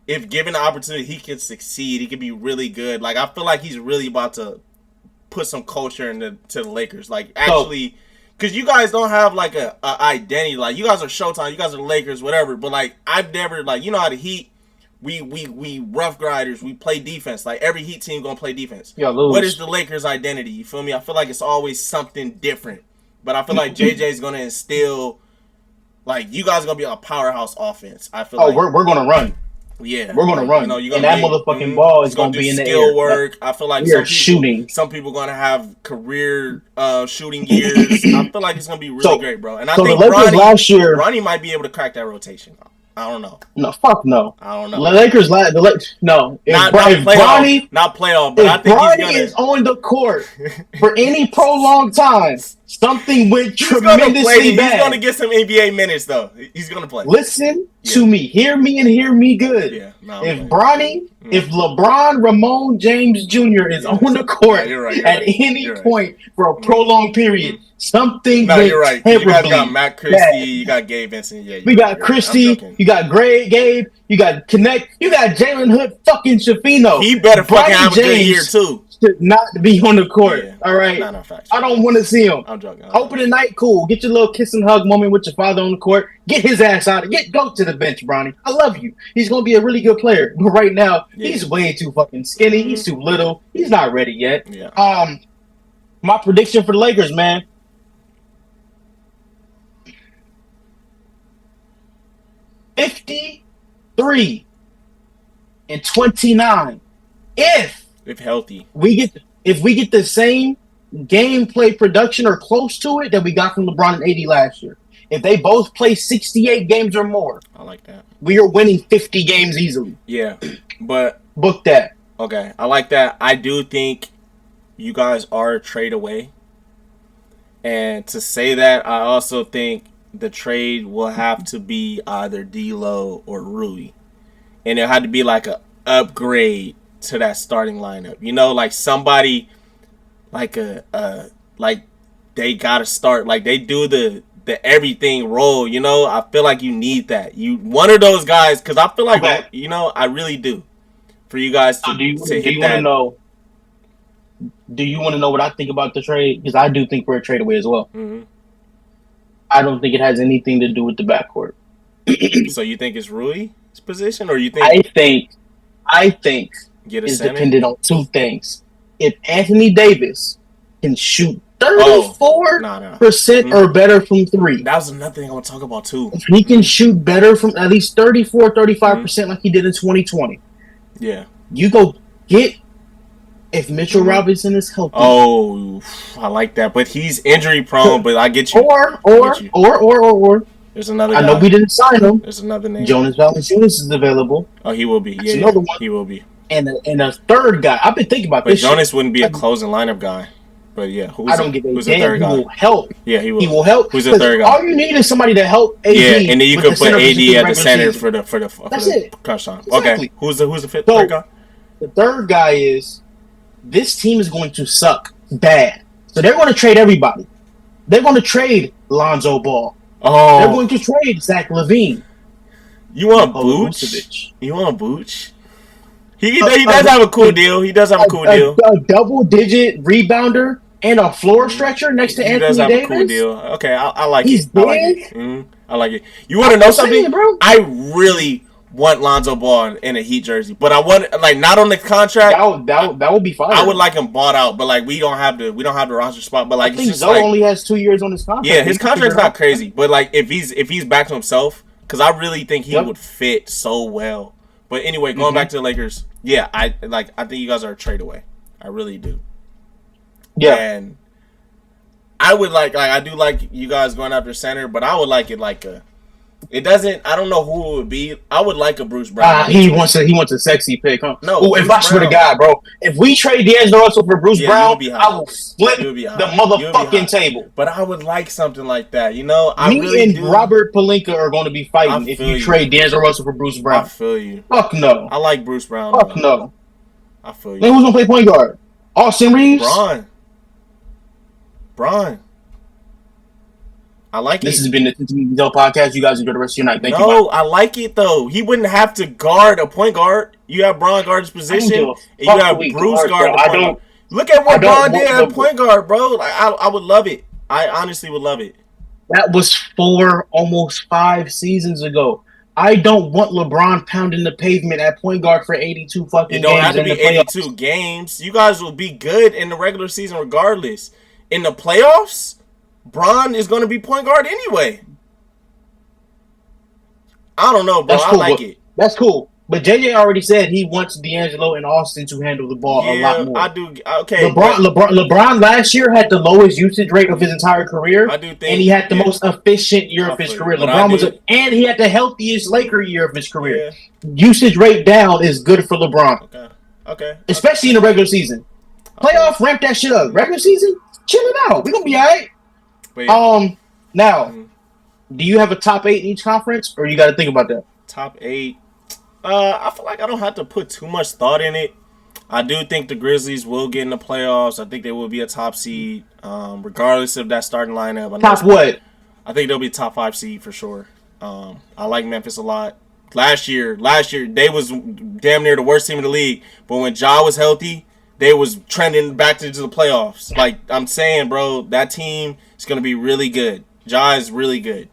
if given the opportunity, he could succeed. He could be really good. Like, I feel like he's really about to put some culture into the Lakers. Like, actually... Because you guys don't have, like, a identity. Like, you guys are Showtime. You guys are the Lakers, whatever. But, like, I've never, like, you know how the Heat, we rough grinders. We play defense. Like, every Heat team going to play defense. What is the Lakers' identity? You feel me? I feel like it's always something different. But I feel like JJ's going to instill, like, you guys are going to be a powerhouse offense. I feel like. We're going to run. Yeah, we're gonna run, and that motherfucking ball is gonna be in the air. Skill work. I feel like some people gonna have career shooting years. I feel like it's gonna be really great, bro. And I think Ronnie might be able to crack that rotation. I don't know. No, fuck no. I don't know. The Lakers, no. Not playoff, but I think Bronny is on the court for any prolonged time, something went tremendously bad. He's gonna get some NBA minutes though. He's gonna play. Listen to me, hear me, and hear me good. Yeah. If LeBron Ramon James Jr. is on the court at any point for a prolonged period. Something. No, you're right. You guys got Matt Christie, you got Gabe Vincent. Yeah, we got Christie, you got Gabe, you got Connect, you got Jalen Hood, fucking Shafino. He better fucking have a good year too. Should not be on the court. Yeah. All right. No, I don't want to see him. I'm joking. Opening night, cool. Get your little kiss and hug moment with your father on the court. Get his ass out. Go to the bench, Bronny. I love you. He's gonna be a really good player, but right now he's way too fucking skinny. He's too little. He's not ready yet. Yeah. My prediction for the Lakers, man. 53 and 29. If healthy, we get the same gameplay production or close to it that we got from LeBron and AD last year. If they both play 68 games or more, I like that. We are winning 50 games easily. Yeah, but book that. Okay, I like that. I do think you guys are a trade away, and to say that, I also think the trade will have to be either D'Lo or Rui, and it had to be like a upgrade to that starting lineup. You know, like somebody like like they gotta start, like they do the everything role. You know, I feel like you need that. You one of those guys, because I feel like you know, I really do. For you guys to hit that. Do you want to know what I think about the trade? Because I do think we're a trade away as well. Mm-hmm. I don't think it has anything to do with the backcourt. So you think it's Rui's position, or you think? I think it's dependent on two things. If Anthony Davis can shoot 34% or better from three. That was another thing I want to talk about too. If he can shoot better from at least 35% like he did in 2020. Yeah. You go get if Mitchell Robinson is healthy. Oh, I like that. But he's injury prone, but I get you. Or there's another guy. I know we didn't sign him. There's another name. Jonas Valanciunas is available. Oh, he will be. That's another one. He will be. And a third guy. I've been thinking about this. But Jonas wouldn't be a closing lineup guy. But yeah, who's the third guy? He will help. Yeah, he will. He will help. Who's the third guy? All you need is somebody to help AD. Yeah, and then you could put AD at the center for the crunch time. Exactly. Okay, who's the third guy? The third guy is this team is going to suck bad. So they're going to trade everybody. They're going to trade Lonzo Ball. Oh. They're going to trade Zach LaVine. You want Booch? You want Booch? He does have a cool deal. He does have a cool deal. A double-digit rebounder and a floor stretcher next to Anthony Davis. He does have a cool deal. Okay, I like it. He's big. I like it. You want to know something? I really want Lonzo Ball in a Heat jersey, but I want not on the contract. That would be fine. I would like him bought out, but we don't have the roster spot. But I think Zoe only has 2 years on his contract. Yeah, his contract's not crazy, but if he's back to himself, because I really think he would fit so well. But anyway, going back to the Lakers, yeah, I think you guys are a trade away. I really do. Yeah, and I would like I do like you guys going after center, but I would like it like a. It doesn't. I don't know who it would be. I would like a Bruce Brown. He wants a sexy pick, huh? No. If I swear to God, bro, if we trade D'Angelo Russell for Bruce Brown, I will flip the motherfucking table. But I would like something like that. You know, Robert Pelinka are going to be fighting if you trade D'Angelo Russell for Bruce Brown. I feel you. Fuck no. I like Bruce Brown. Fuck no. I feel you. Then who's gonna play point guard? Austin Reeves. Braun. I like this has been the Dell podcast. You guys enjoy the rest of your night. Thank you. No, I like it though. He wouldn't have to guard a point guard. You have Braun guard his position, and you have Bruce guard the point guard. Look at what Braun did at point guard, bro. Like, I would love it. I honestly would love it. That was almost 5 seasons ago. I don't want LeBron pounding the pavement at point guard for 82 fucking games. It don't have to be 82 games. You guys will be good in the regular season regardless. In the playoffs, Bron is going to be point guard anyway. I don't know, bro. I like it. That's cool. But JJ already said he wants D'Angelo and Austin to handle the ball a lot more. I do. Okay. LeBron last year had the lowest usage rate of his entire career. I do think, and he had the most efficient year of his career. And he had the healthiest Laker year of his career. Yeah. Usage rate down is good for LeBron. Okay. Especially in the regular season. Playoff, ramp that shit up. Regular season, chill it out. We're gonna be all right. Yeah. Now, do you have a top 8 in each conference, or you got to think about that? Top 8. I feel like I don't have to put too much thought in it. I do think the Grizzlies will get in the playoffs. I think they will be a top seed, regardless of that starting lineup. Top what? I think they'll be top 5 seed for sure. I like Memphis a lot. Last year they was damn near the worst team in the league, but when Ja was healthy, they was trending back into the playoffs. Like I'm saying, bro, that team is gonna be really good. Ja is really good.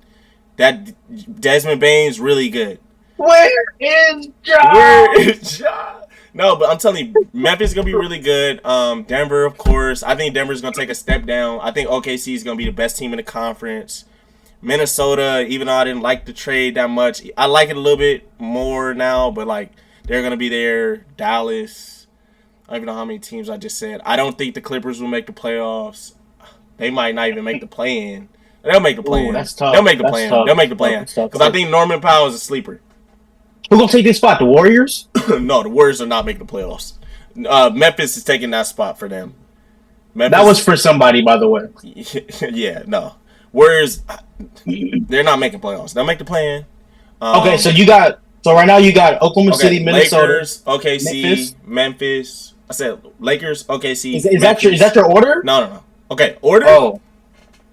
That Desmond Bane's really good. Where is Ja? No, but I'm telling you, Memphis is going to be really good. Denver, of course. I think Denver's going to take a step down. I think OKC is going to be the best team in the conference. Minnesota, even though I didn't like the trade that much, I like it a little bit more now, but like they're going to be there. Dallas. I don't even know how many teams I just said. I don't think the Clippers will make the playoffs. They might not even make the play-in. They'll make the play-in. That's tough. They'll make the play-in. They'll make the play-in. Because I think Norman Powell is a sleeper. Who's going to take this spot? The Warriors? No, the Warriors are not making the playoffs. Memphis is taking that spot for them. That was for somebody, by the way. Yeah, no. Warriors, they're not making playoffs. They'll make the play-in. Okay, so right now you got Oklahoma City, Minnesota, Lakers, OKC, Memphis. I said Lakers, OKC. Is that your order? No. Okay, order? Oh.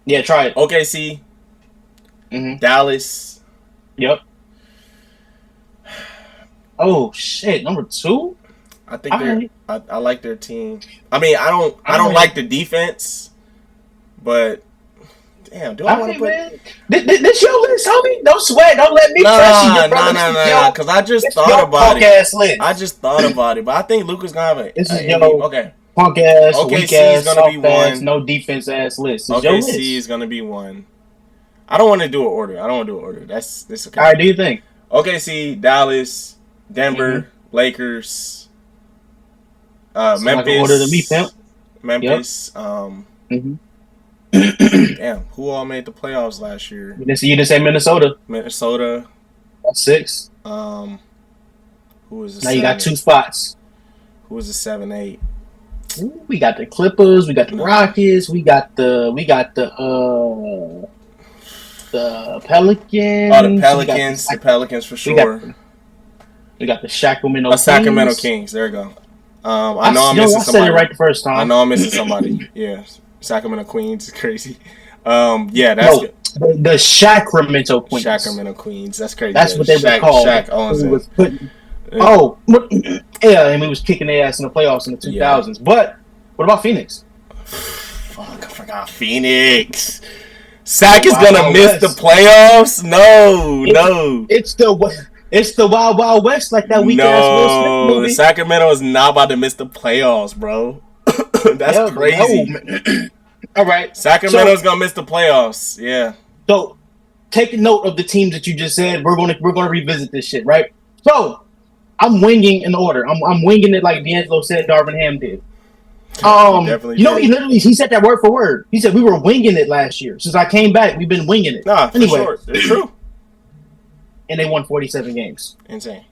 Yeah, try it. OKC, Dallas. Yep. Oh shit! Number 2. I think I like their team. I mean, I don't like the defense, but damn, do I want to put this your list, homie? Don't sweat. Don't let me pressure you, bro. No. Because I just thought about it. I just thought about it, but I think Luka's gonna have it. This is okay. Punk ass, OKC weak ass, is gonna be one. Ass, no defense ass list. OKC is gonna be one. I don't want to do an order. That's okay. All right, do you think? OKC, Dallas, Denver, Lakers, Memphis. Order to me, pimp. Memphis. Damn, who all made the playoffs last year? You didn't say Minnesota. Minnesota. That's 6. Who was the now 7, you got 2 spots. Who was the 7-8? Ooh, we got the Clippers. We got the Rockets. We got the Pelicans. Oh, the Pelicans. The Pelicans for sure. We got the Sacramento Kings. There we go. I know I'm missing somebody. I said it right the first time. I know I'm missing somebody. Yeah. Sacramento Queens is crazy. Yeah, that's good. The Sacramento Queens. Sacramento Queens. That's crazy. That's what they were called. Shaq owns it. And we was kicking their ass in the playoffs in the 2000s. Yeah. But what about Phoenix? Fuck, I forgot Phoenix. Sac is gonna miss the playoffs? No. It's the Wild Wild West like that weak ass Will Smith movie. Sacramento is not about to miss the playoffs, bro. That's crazy. No. All right. Sacramento's gonna miss the playoffs. Yeah. So take a note of the teams that you just said. We're gonna revisit this shit, right? So I'm winging an order. I'm winging it like D'Angelo said Darvin Ham did. He said that word for word. He said we were winging it last year. Since I came back, we've been winging it. Nah, anyway, for sure. It's true. And they won 47 games. Insane.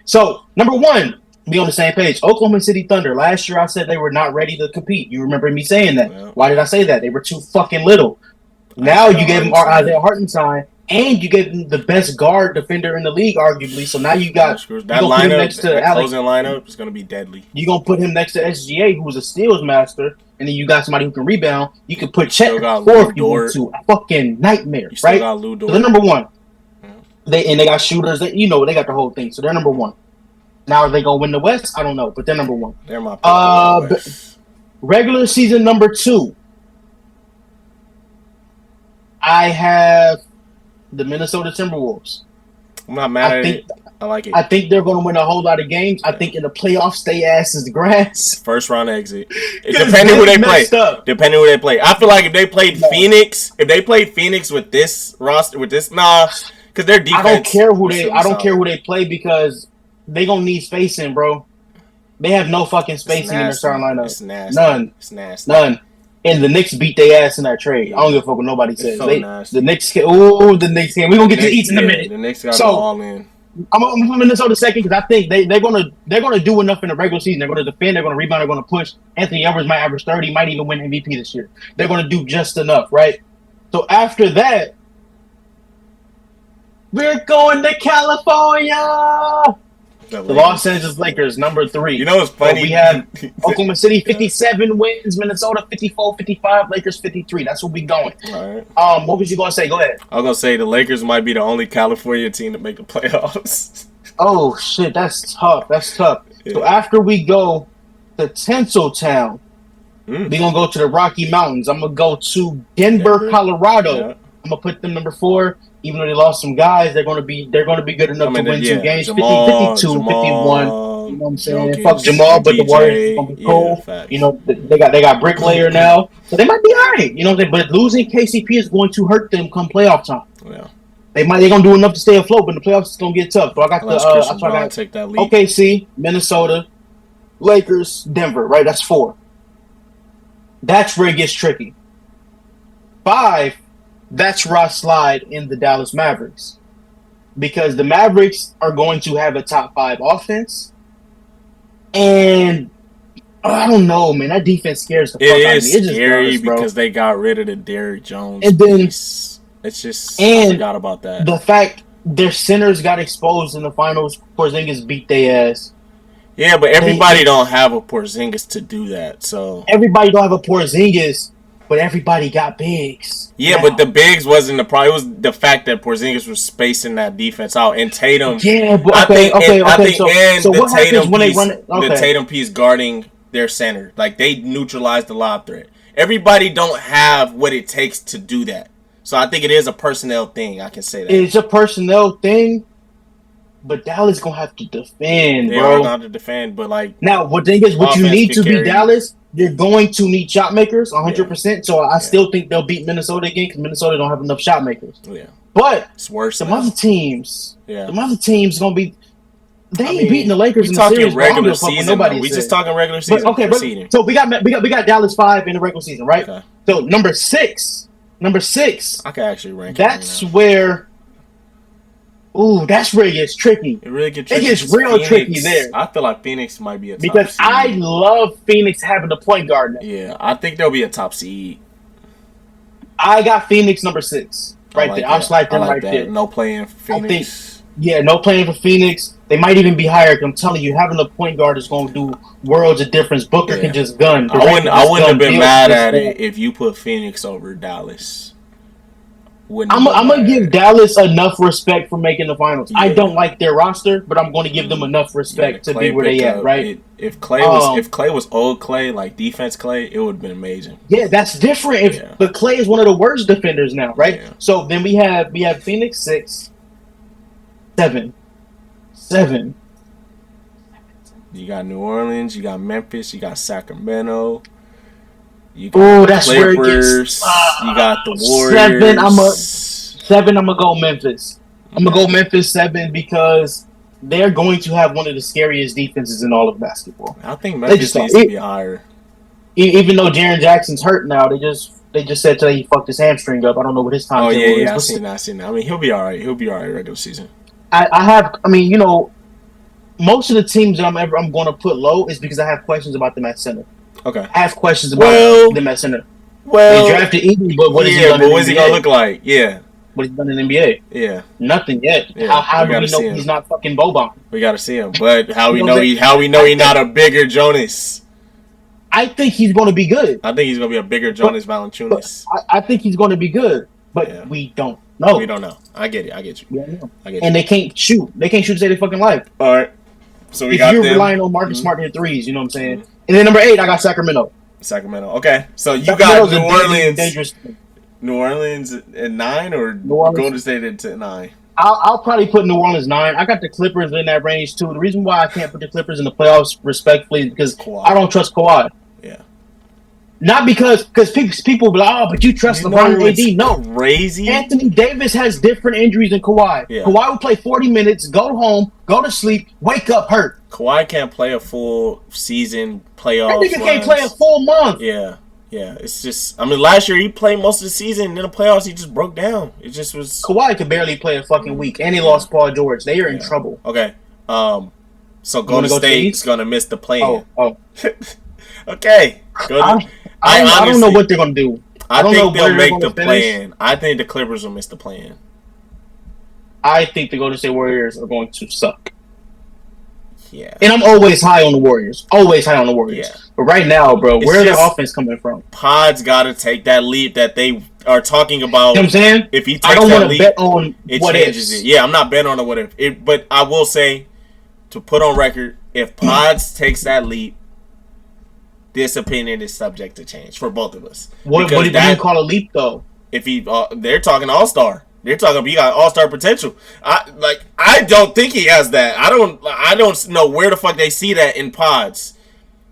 So, number one, be on the same page. Oklahoma City Thunder. Last year, I said they were not ready to compete. You remember me saying that? Yeah. Why did I say that? They were too fucking little. Now you gave them Isaiah Hartenstein, and you gave them the best guard defender in the league, arguably. So now you got that lineup. Next to that closing lineup is going to be deadly. You're going to put him next to SGA, who's a steals master, and then you got somebody who can rebound. You can put Chet fourth if you want to. A fucking nightmare, right? So they're number one. They got shooters. They got the whole thing. So they're number one. Now are they gonna win the West? I don't know, but they're number one. They're my pick. Regular season number 2. I have the Minnesota Timberwolves. I'm not mad at it. I like it. I think they're gonna win a whole lot of games. I think in the playoffs, they ass is grass. First round exit. Depending who they play. Depending who they play. I feel like if they played Phoenix with this roster, because their defense. I don't care who they play because they gonna need spacing, bro. They have no fucking spacing in their starting lineup. It's nasty. None. It's nasty. None. And the Knicks beat their ass in that trade. I don't give a fuck what nobody says. So nasty. The Knicks can. We're gonna get to the East in a minute. The Knicks got all in. I'm Minnesota second because I think they're gonna do enough in the regular season. They're gonna defend. They're gonna rebound. They're gonna push. Anthony Edwards might average 30. Might even win MVP this year. They're gonna do just enough, right? So after that, we're going to California. The Los Angeles Lakers, number 3. You know what's funny? So we have Oklahoma City, 57 wins. Minnesota, 54, 55. Lakers, 53. That's where we going. All right. What was you going to say? Go ahead. I was going to say the Lakers might be the only California team to make the playoffs. Oh, shit. That's tough. Yeah. So after we go to Tinseltown, we're going to go to the Rocky Mountains. I'm going to go to Denver, Colorado. Yeah. I'm going to put them number 4. Even though they lost some guys, they're gonna be good enough to win some games. Jamal, 52, 51. You know what I'm saying? Fuck Jamal, but the Warriors gonna be cool. They got Bricklayer now, so they might be alright. You know what I'm saying? But losing KCP is going to hurt them come playoff time. Yeah. They're gonna do enough to stay afloat, but the playoffs is gonna get tough. So I got take that lead. OKC, Minnesota, Lakers, Denver. Right, that's 4. That's where it gets tricky. 5. That's where I slide in the Dallas Mavericks. Because the Mavericks are going to have a top 5 offense. And I don't know, man. That defense scares the fuck out of me. It is scary because they got rid of the Derrick Jones. And then it's just I forgot about that. The fact their centers got exposed in the finals, Porzingis beat their ass. Yeah, but everybody don't have a Porzingis to do that. So everybody don't have a Porzingis. But everybody got bigs. Yeah, but the bigs wasn't the problem. It was the fact that Porzingis was spacing that defense out. And Tatum... Yeah, but So what happens when they run it? Okay. The Tatum piece guarding their center. Like, they neutralized the lob threat. Everybody don't have what it takes to do that. So I think it is a personnel thing. I can say that. It's a personnel thing. But Dallas going to have to defend, bro. They are going to have to defend, but like... Now, what thing is, what you need to beat Dallas... You're going to need shot makers 100%. Yeah. So I still think they'll beat Minnesota again because Minnesota don't have enough shot makers. Yeah. But it's worse. Some other teams, gonna be. They ain't beating the Lakers in the talking series. Regular season. We just talking regular season. But, okay, so we got Dallas 5 in the regular season, right? Okay. So number 6. I can actually rank. That's where. Ooh, that's where it gets tricky. It really gets tricky. It gets real tricky there. I feel like Phoenix might be a top because seed. I love Phoenix having the point guard now. Yeah, I think they'll be a top seed. I got Phoenix number 6 right there. I'll slide them right there. No playing for Phoenix. No playing for Phoenix. They might even be higher. I'm telling you, having a point guard is going to do worlds of difference. Booker can just gun. I wouldn't have been mad at it if you put Phoenix over Dallas. I'm gonna give Dallas enough respect for making the finals. Yeah. I don't like their roster, but I'm going to give them enough respect to be where they at. Right? If Clay was old Clay, like defense Clay, it would have been amazing. Yeah, that's different. But Clay is one of the worst defenders now, right? Yeah. So then we have Phoenix 6, 7. You got New Orleans, you got Memphis, you got Sacramento. You got that's Clippers, where it gets, you got the Warriors. 7, I'm going to go Memphis. I'm going to go Memphis 7 because they're going to have one of the scariest defenses in all of basketball. I think Memphis needs to be higher. Even though Jaren Jackson's hurt now, they just said today he fucked his hamstring up. I don't know what his timetable is. Oh yeah, I seen that. I mean, he'll be all right. He'll be all right regular season. I mean, most of the teams that I'm going to put low is because I have questions about them at center. Okay. I have questions about them at center. Well, they drafted Edey, but what is he going to look like? Yeah. What he's done in the NBA? Yeah. Nothing yet. Yeah, how do we know he's not fucking Boban? We got to see him. But how we know he's not a bigger Jonas? I think he's going to be good. I think he's going to be a bigger Jonas Valanciunas. I think he's going to be good, but we don't know. We don't know. I get it. I get you. And they can't shoot. They can't shoot to save their fucking life. All right. So we got them. You're relying on Marcus Smart in your threes, you know what I'm saying? Mm-hmm. And then number 8, I got Sacramento. Okay. So you got New Orleans. New Orleans at 9 or Golden State at 9? I'll probably put New Orleans 9. I got the Clippers in that range too. The reason why I can't put the Clippers in the playoffs, respectfully, is because I don't trust Kawhi. Yeah. Not because people be like, oh, but you trust LeBron and AD. No. Crazy. Anthony Davis has different injuries than Kawhi. Yeah. Kawhi will play 40 minutes, go home, go to sleep, wake up hurt. Kawhi can't play a full season playoff. That nigga can't play a full month. Yeah. Yeah, it's just, I mean, last year he played most of the season, and in the playoffs he just broke down. It just was... Kawhi could barely play a fucking week, and he lost Paul George. They are in trouble. Okay. So Golden State's going to miss the play-in. Oh. Okay. I don't know what they're going to do. I think they'll make the play-in. I think the Clippers will miss the play-in. I think the Golden State Warriors are going to suck. Yeah. And I'm always high on the Warriors. Yeah. But right now, bro, where's their offense coming from? Pod's got to take that leap that they are talking about. You know what I'm saying? If he takes I don't want to bet on it what changes ifs. it. Yeah, I'm not betting on what if. But I will say, to put on record, if Pods takes that leap, this opinion is subject to change for both of us. What do you call a leap, though? If they're talking All-Star. They're talking about he got All-Star potential. I don't think he has that. I don't know where the fuck they see that in Pods.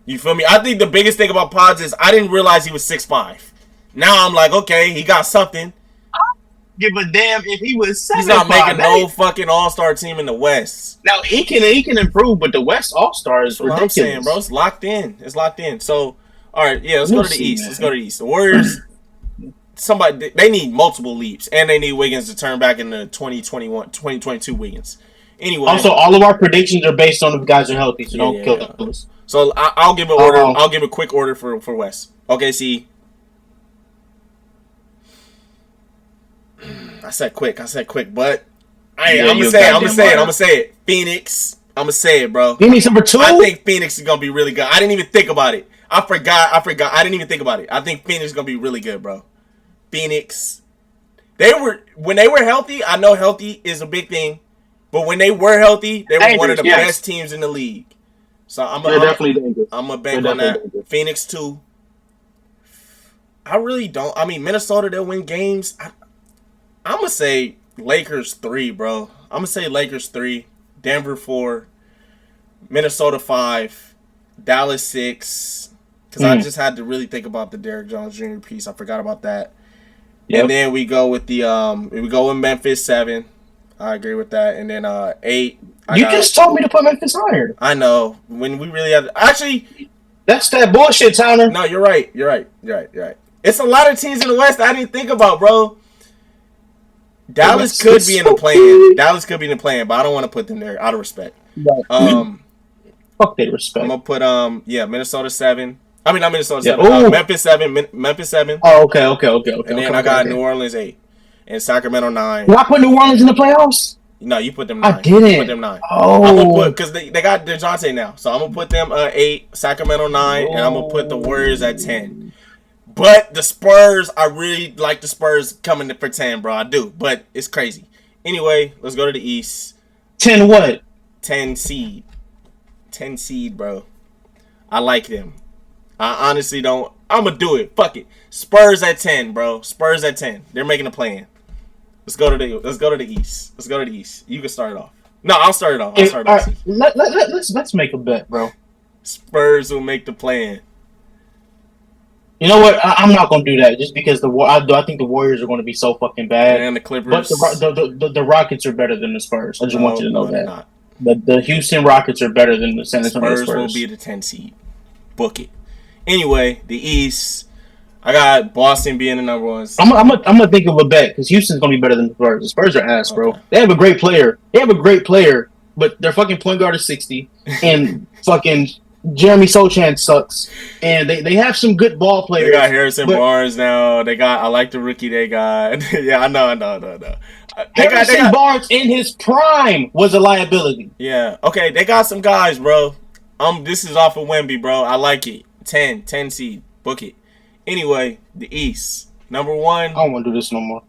You feel me? I think the biggest thing about Pods is I didn't realize he was 6'5". Now I'm like, okay, he got something. I don't give a damn if he was 7'5". He's not making no fucking All-Star team in the West. Now he can improve, but the West All-Star is ridiculous. I'm saying, bro, it's locked in. So, all right, yeah, let's go to the East. Let's go to the East. The Warriors. They need multiple leaps, and they need Wiggins to turn back into 2022 Wiggins. Anyway, also all of our predictions are based on if guys are healthy, so don't kill us. So I'll give an order. I'll give a quick order for West. OKC. I said quick, but I'm gonna say it. Phoenix. I'm gonna say it, bro. Phoenix number 2. I think Phoenix is gonna be really good. I didn't even think about it. I forgot. I didn't even think about it. I think Phoenix is gonna be really good, bro. Phoenix. When they were healthy, I know healthy is a big thing, but when they were healthy, they were one of the best teams in the league. So I'm gonna bank on that. Dangerous. Phoenix 2. I really don't. I mean, Minnesota, they'll win games. I'm gonna say Lakers 3, bro. I'm gonna say Lakers 3, Denver 4, Minnesota 5, Dallas 6. Because I just had to really think about the Derrick Jones Jr. piece. I forgot about that. Yep. And then we go with Memphis 7. I agree with that. And then 8. You just told me to put Memphis higher. I know. When we really have actually, that's that bullshit, Towner. No, you're right. You're right. It's a lot of teams in the West I didn't think about, bro. Dallas could be in the plan, but I don't want to put them there out of respect. Fuck their respect. I'm gonna put Minnesota 7. I mean, not Minnesota 7. Memphis 7. Memphis 7. Oh, okay. And then I got New Orleans 8 and Sacramento 9. Did I put New Orleans in the playoffs? No, you put them 9. I didn't. You put them 9. Oh, I'm gonna put because they got DeJounte now, so I'm gonna put them 8, Sacramento 9, and I'm gonna put the Warriors at 10. But the Spurs, I really like the Spurs coming for 10, bro. I do, but it's crazy. Anyway, let's go to the East. 10 what? 10 seed. 10 seed, bro. I like them. I honestly don't. I'm going to do it. Fuck it. Spurs at 10, bro. Spurs at 10. They're making a plan. Let's go to the East. You can start it off. No, I'll start it off. Let's make a bet, bro. Spurs will make the plan. You know what? I'm not going to do that just because I think the Warriors are going to be so fucking bad. And the Clippers. But the Rockets are better than the Spurs. I just want you to know that. Not. The Houston Rockets are better than the San Antonio Spurs. Spurs will be the 10 seed. Book it. Anyway, the East. I got Boston being the number one. I'm gonna think of a bet because Houston's gonna be better than the Spurs. The Spurs are ass, bro. Okay. They have a great player. But their fucking point guard is 60, and fucking Jeremy Sochan sucks. And they have some good ball players. They got Harrison Barnes now. They got. I like the rookie they got. Yeah, I know. Harrison Barnes in his prime was a liability. Yeah. Okay, they got some guys, bro. This is off of Wemby, bro. I like it. 10 seed. Book it. Anyway, the East. Number one. I don't want to do this no more.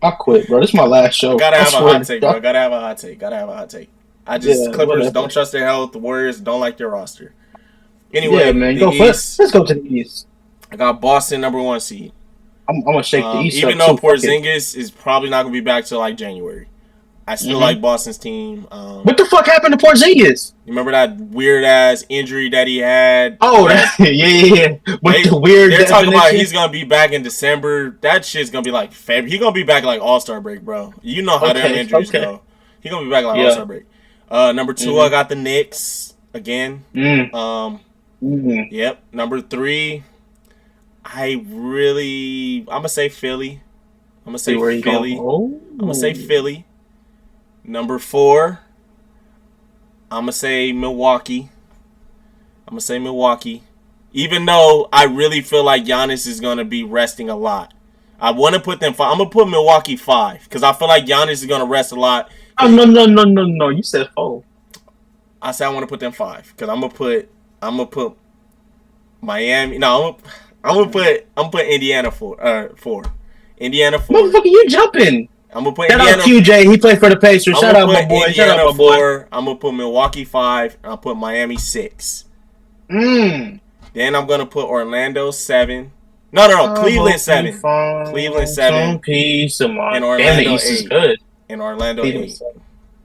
I quit, bro. This is my last show. Gotta have a hot take, bro. Gotta have a hot take. Clippers whatever. Don't trust their health. The Warriors don't like their roster. Anyway, man. Let's go to the East. I got Boston number one seed. I'm gonna shake the East. Even though Porzingis is probably not gonna be back till like January. I still like Boston's team. What the fuck happened to Porzingis? You remember that weird ass injury that he had? Oh, yeah. They're talking about he's gonna be back in December. That shit's gonna be like February. He's gonna be back like All-Star break, bro. You know how them injuries go. He's gonna be back like All-Star break. Number two, I got the Knicks again. Yep. Number three, I'm gonna say Philly. I'm gonna say Philly. Number four, I'm going to say Milwaukee. Even though I really feel like Giannis is going to be resting a lot. I want to put them 5. I'm going to put Milwaukee 5 because I feel like Giannis is going to rest a lot. Oh, no. You said 4. I said I want to put them 5 because I'm going to put Miami. No, I'm going to put Indiana 4. Indiana 4. Motherfucker, you jumping. I'm gonna put Shout out QJ. He played for the Pacers. Shout out my boy. Indiana 4. I'm gonna put Milwaukee 5. And I'll put Miami 6. Then I'm gonna put Orlando 7. No. Cleveland 7. Cleveland 7. Peace of mind. And Orlando 8. Is good. And Orlando 8.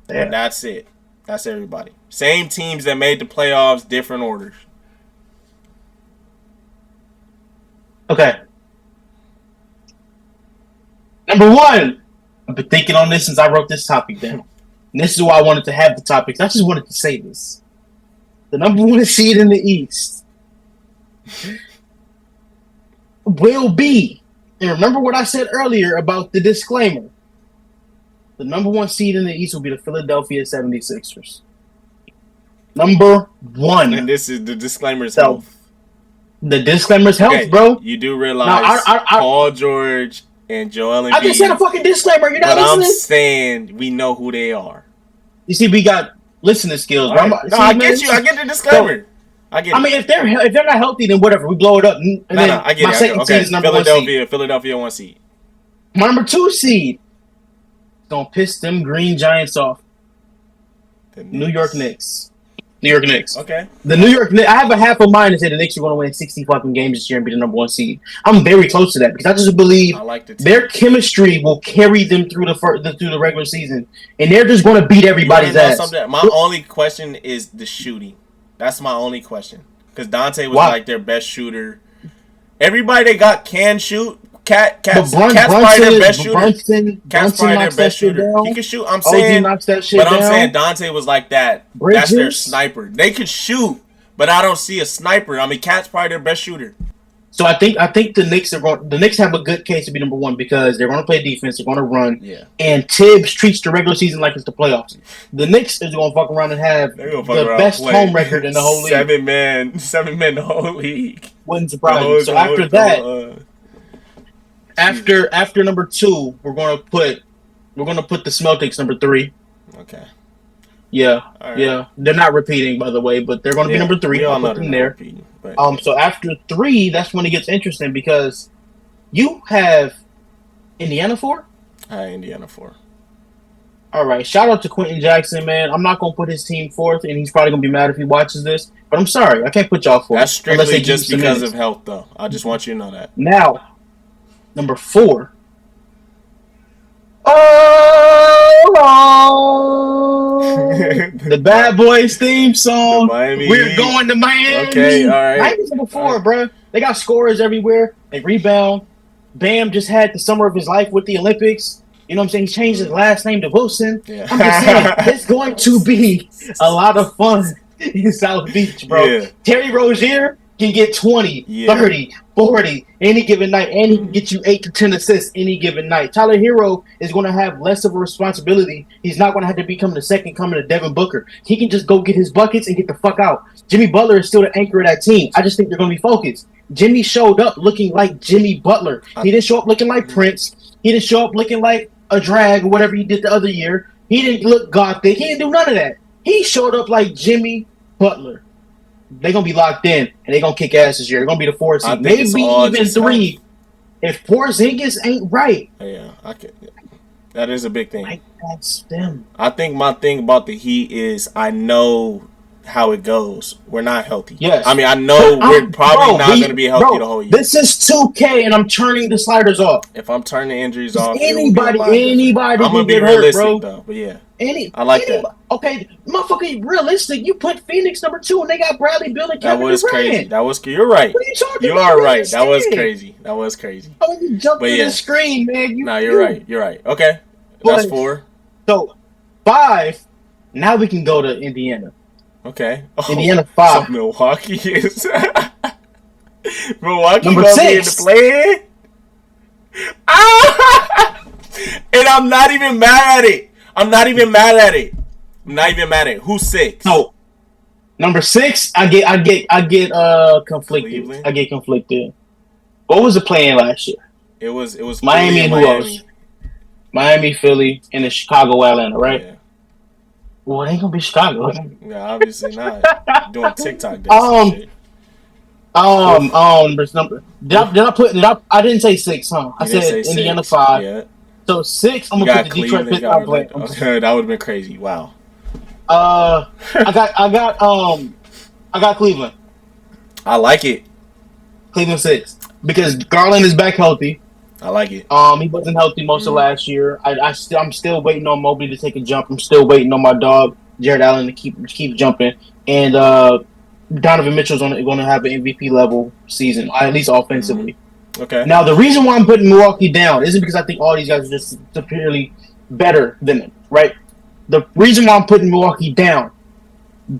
And that's it. That's everybody. Same teams that made the playoffs, different orders. Okay. Number 1. I've been thinking on this since I wrote this topic down. And this is why I wanted to have the topics. I just wanted to say this. The number 1 seed in the East will be, and remember what I said earlier about the disclaimer. The number 1 seed in the East will be the Philadelphia 76ers. Number 1. And this is the disclaimer's health. The disclaimer's health, bro. You do realize Paul George and Joel Embiid. I just said a fucking disclaimer. You're not listening. But I'm saying we know who they are. You see, we got listening skills. Right. I get you. I get the disclaimer. I mean, if they're not healthy, then whatever. We blow it up. I get it. Second seed is number 1 seed. Philadelphia 1 seed. My number 2 seed gonna piss them green Giants off. New York Knicks. Okay. The New York Knicks. I have a half a mind to say the Knicks are going to win 60 fucking games this year and be the number 1 seed. I'm very close to that because I just believe their chemistry will carry them through the regular season, and they're just going to beat everybody's ass. My only question is the shooting. That's my only question because Dante was like their best shooter. Everybody they got can shoot. Cat's probably their best shooter. Cat's probably their best shooter. He can shoot. I'm saying Dante was like that. That's their sniper. They could shoot, but I don't see a sniper. I mean, Cat's probably their best shooter. So I think the Knicks have a good case to be number 1 because they're going to play defense, they're going to run, and Tibbs treats the regular season like it's the playoffs. The Knicks is going to fuck around and have the best home record in the whole league. 7 men the whole league. Wouldn't surprise me. So after that. After number 2, we're gonna put the Celtics number 3. Okay. Yeah, right. Yeah. They're not repeating, by the way, but they're gonna be number 3. I'll put them there. So after 3, that's when it gets interesting because you have Indiana 4. Indiana 4. All right. Shout out to Quentin Jackson, man. I'm not gonna put his team 4th, and he's probably gonna be mad if he watches this. But I'm sorry, I can't put y'all 4th. That's strictly just because of health, though. I just want you to know that. Now. Number 4. The Bad Boys theme song. We're going to Miami. Okay, all right. Miami's number 4, bro. They got scorers everywhere. They rebound. Bam just had the summer of his life with the Olympics. You know what I'm saying? He changed his last name to Wilson. Yeah. I'm just saying, it's going to be a lot of fun in South Beach, bro. Yeah. Terry Rozier can get 20, 30, 40 any given night, and he can get you 8 to 10 assists any given night. Tyler Hero is going to have less of a responsibility. He's not going to have to become the second coming of Devin Booker. He can just go get his buckets and get the fuck out. Jimmy Butler is still the anchor of that team. I just think they're going to be focused. Jimmy showed up looking like Jimmy Butler. He didn't show up looking like Prince. He didn't show up looking like a drag or whatever he did the other year. He didn't look gothic. He didn't do none of that. He showed up like Jimmy Butler. They're going to be locked in, and they're going to kick ass this year. They're going to be the 4th seed. Maybe even 3 if Porzingis ain't right. Yeah, that is a big thing. Like, that's them. I think my thing about the Heat is I know how it goes. We're not healthy. Yes. I mean, I know we're probably not going to be healthy the whole year. This is 2K, and I'm turning the sliders off. If I'm turning injuries off, anybody I'm going to be realistic, hurt, bro. But yeah. I like that. Okay, motherfucker, realistic. You put Phoenix number 2, and they got Bradley Beal and Kevin Durant. That was crazy. You're right. What are you talking you about? are right. That was crazy. Oh, you jumped in the screen, man. You're right. You're right. Okay, that's 4. So 5. Now we can go to Indiana. Okay. Indiana 5. So Milwaukee is Milwaukee number gonna 6. be in the play. And I'm not even mad at it. I'm not even mad at it. Who's 6? No. Number 6, I get conflicted. Cleveland? I get conflicted. What was the play-in last year? It was Miami and who else? Miami, Philly, and the Chicago, Atlanta, right? Yeah. Well, it ain't gonna be Chicago. Yeah, obviously not. Doing TikTok dance shit. Number. I didn't say 6, huh? I said Indiana 5. Yeah. So 6, I'm gonna put the Detroit Pistons. Okay, that would have been crazy. Wow. I got Cleveland. I like it. Cleveland 6 because Garland is back healthy. I like it. He wasn't healthy most of last year. I'm still waiting on Mobley to take a jump. I'm still waiting on my dog Jared Allen to keep jumping. And Donovan Mitchell's going to have an MVP level season, at least offensively. Okay. Now the reason why I'm putting Milwaukee down isn't because I think all these guys are just superiorly better than them, right? The reason why I'm putting Milwaukee down,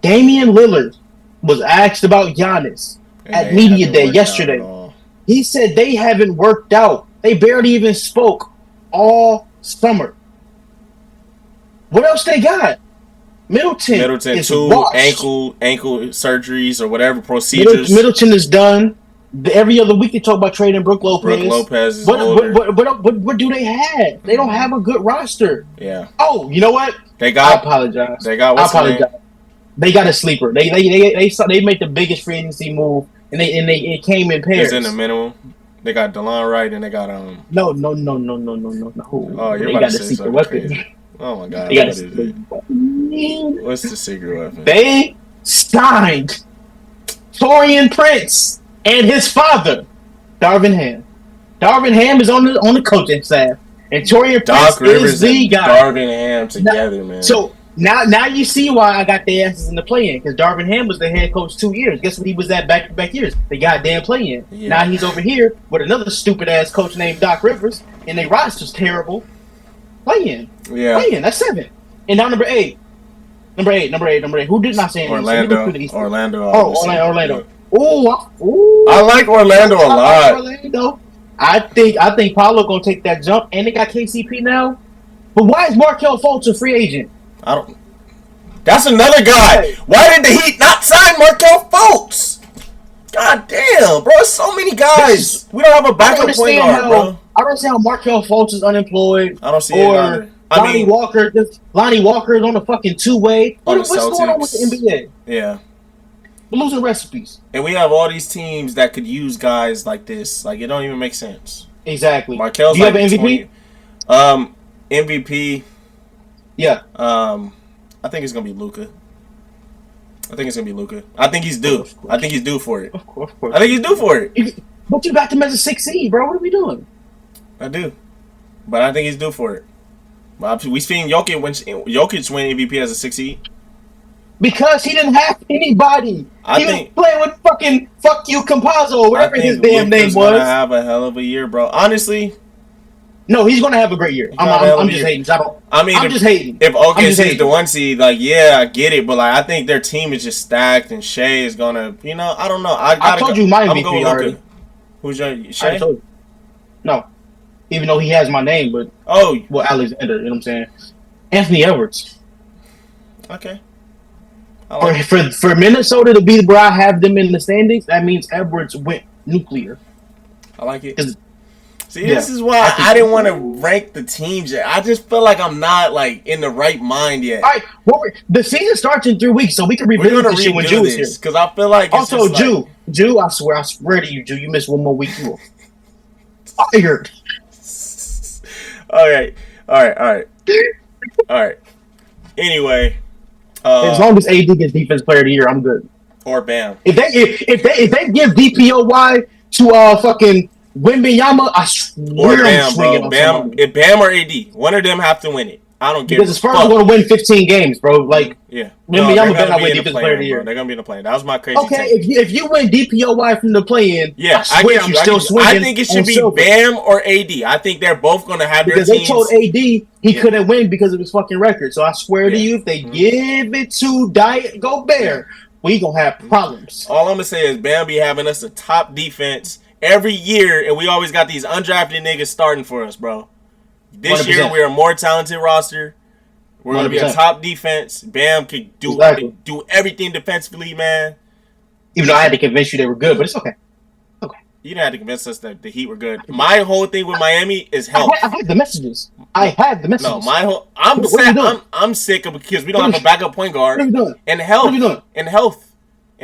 Damian Lillard was asked about Giannis at Media Day yesterday. He said they haven't worked out. They barely even spoke all summer. What else they got? Middleton 2 washed. ankle surgeries or whatever procedures. Middleton is done. Every other week they talk about trading Brook Lopez. Brook Lopez is older. What do they have? They don't have a good roster. Yeah. Oh, you know what? I apologize. They got what's I apologize. They got a sleeper. They made the biggest free agency move, and it came in pairs. It's in the minimum. They got DeLon Wright and they got No. Oh, you're about to say something crazy. Oh my God! What is it? What's the secret weapon? They signed Taurean Prince and his father, Darvin Ham. Darvin Ham is on the coaching staff, and Taurean Prince is the guy. Darvin Ham together, man. So now you see why I got their asses in the play-in, because Darvin Ham was the head coach 2 years. Guess what he was at back-to-back years? The goddamn play-in. Yeah. Now he's over here with another stupid-ass coach named Doc Rivers, and their roster's terrible. Play-in. Yeah. Play-in. That's 7. And now number 8. Who did not say anything? Orlando. Orlando. Ooh. I like Orlando a lot. I think Paolo gonna take that jump, and they got KCP now. But why is Markelle Fultz a free agent? That's another guy. Why did the Heat not sign Markelle Fultz? God damn, bro. So many guys. We don't have a backup point guard, bro. I don't see how Markelle Fultz is unemployed. I don't see it either. Lonnie Walker is on the fucking 2-way. What's going on with the NBA? Yeah. We're losing recipes. And we have all these teams that could use guys like this. Like, it don't even make sense. Exactly. Markelle's Do you have an MVP? 20. MVP. Yeah. I think it's gonna be Luka. I think he's due. I think he's due for it. Of course. I think he's due for it. But you got him as a 6 seed, bro. What are we doing? I do. But I think he's due for it. We've seen Jokic win MVP as a 6 seed. Because he didn't have anybody. He was playing with fucking Fuck You Campazzo, whatever his damn name was. Gonna have a hell of a year, bro. Honestly, No, he's going to have a great year. I'm just hating. I'm just hating. If OKC is the 1 seed, like, yeah, I get it, but like, I think their team is just stacked, and Shea is gonna, I don't know. I told you my MVP already. Who's your Shea? I told you. No, even though he has my name, but Alexander. You know what I'm saying? Anthony Edwards. Okay. For Minnesota to be where I have them in the standings, that means Edwards went nuclear. I like it. See, this is why I didn't want to rank the teams yet. I just feel like I'm not like in the right mind yet. All right, the season starts in 3 weeks, so we can revisit this shit when Jew is here. Because I feel like it's also Jew. I swear to you, Jew, you missed one more week. You fired. All right. Anyway, as long as AD gets Defense Player of the Year, I'm good. Or Bam. If they give DPOY to fucking Wembanyama, I swear I'm swinging on somebody. If Bam or AD, one of them have to win it. I don't care. Because the Spurs are going to win 15 games, bro. Like, Wembanyama better not win Defensive Player of the Year. They're going to be in the play-in. That was my crazy take. If you win DPOY from the play-in, I swear I'm still swinging. I think it should be Bam or AD. I think they're both going to have their teams. Because they told AD he couldn't win because of his fucking record. So I swear to you, if they give it to Gobert, we going to have problems. All I'm going to say is Bam be having us a top defense every year, and we always got these undrafted niggas starting for us, bro. This 100%. Year, we're a more talented roster. We're going to be a top defense. Bam could do everything defensively, man. Even though I had to convince you they were good, but it's okay. You didn't have to convince us that the Heat were good. My whole thing with Miami is health. I have the messages. No, I'm sick of because we don't have a backup point guard. What are we doing? And health. What are we doing? And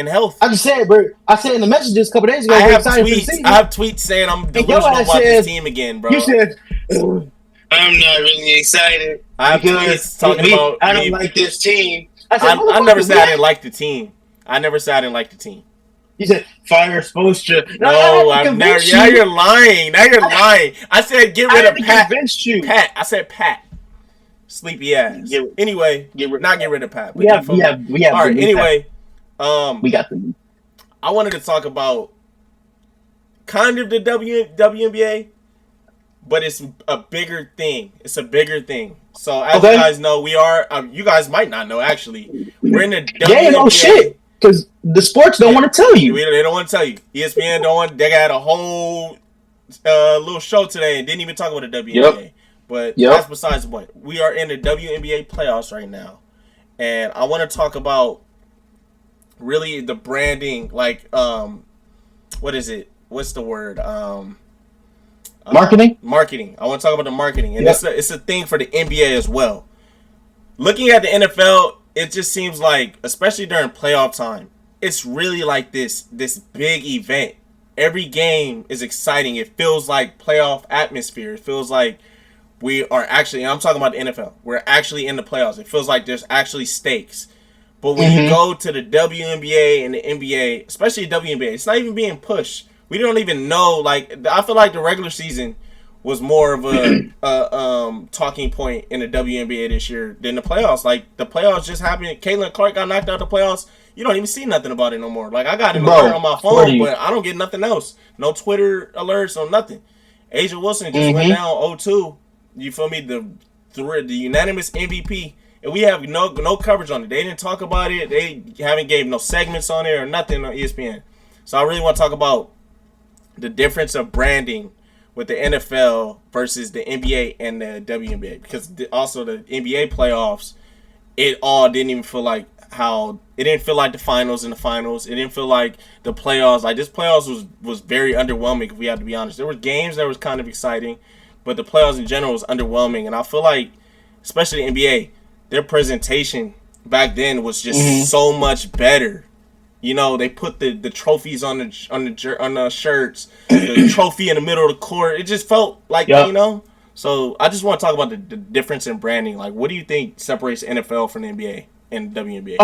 health. I just said, bro. I said in the messages a couple days ago. I have tweets saying I'm delusional about this team again, bro. You said I'm not really excited. I have tweets talking about I don't like this team. I never said I didn't like the team. You said fire Spoelstra. No, I'm never. Now you're lying. I said get rid of Pat. Pat. I said Pat. Sleepy ass. Anyway, not get rid of Pat. We have. All right. Anyway, we got them. I wanted to talk about kind of the WNBA, but it's a bigger thing. So as you guys know, we are. You guys might not know actually. We're in the WNBA. No shit. Because the sports don't want to tell you. They don't want to tell you. ESPN don't want. They got a whole little show today and didn't even talk about the WNBA. But that's besides the point. We are in the WNBA playoffs right now, and I want to talk about really the branding. Like, what is it? What's the word? Marketing. Marketing. I want to talk about the marketing, and it's a thing for the NBA as well. Looking at the NFL. It just seems like, especially during playoff time, it's really like this big event. Every game is exciting. It feels like playoff atmosphere. It feels like we are actually, I'm talking about the NFL, we're actually in the playoffs. It feels like there's actually stakes. But when you go to the WNBA and the NBA, especially the WNBA, it's not even being pushed. We don't even know. Like, I feel like the regular season was more of a talking point in the WNBA this year than the playoffs. Like, the playoffs just happened. Caitlin Clark got knocked out of the playoffs. You don't even see nothing about it no more. Like, I got an alert on my phone, but I don't get nothing else. No Twitter alerts or nothing. Asia Wilson just went down 0-2. You feel me? The unanimous MVP. And we have no coverage on it. They didn't talk about it. They haven't gave no segments on it or nothing on ESPN. So I really want to talk about the difference of branding with the NFL versus the NBA and the WNBA, because also the NBA playoffs, it all didn't even feel like it didn't feel like the finals and the finals. It didn't feel like the playoffs. Like, this playoffs was very underwhelming, if we have to be honest. There were games that was kind of exciting, but the playoffs in general was underwhelming. And I feel like, especially the NBA, their presentation back then was just so much better. You know, they put the trophies on the shirts, the trophy in the middle of the court. It just felt like, you know. So I just want to talk about the difference in branding. Like, what do you think separates the NFL from the NBA and WNBA?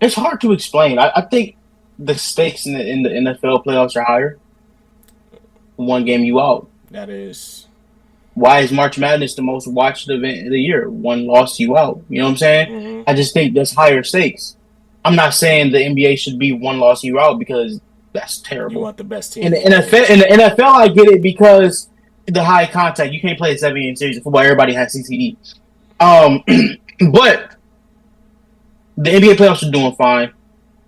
It's hard to explain. I think the stakes in the NFL playoffs are higher. One game you out. That is. Why is March Madness the most watched event of the year? One loss, you out. You know what I'm saying? I just think there's higher stakes. I'm not saying the NBA should be one loss, you out, because That's terrible. You want the best team. In the NFL, I get it because the high contact. You can't play a 7-game series of football. Everybody has CTE. But the NBA playoffs are doing fine.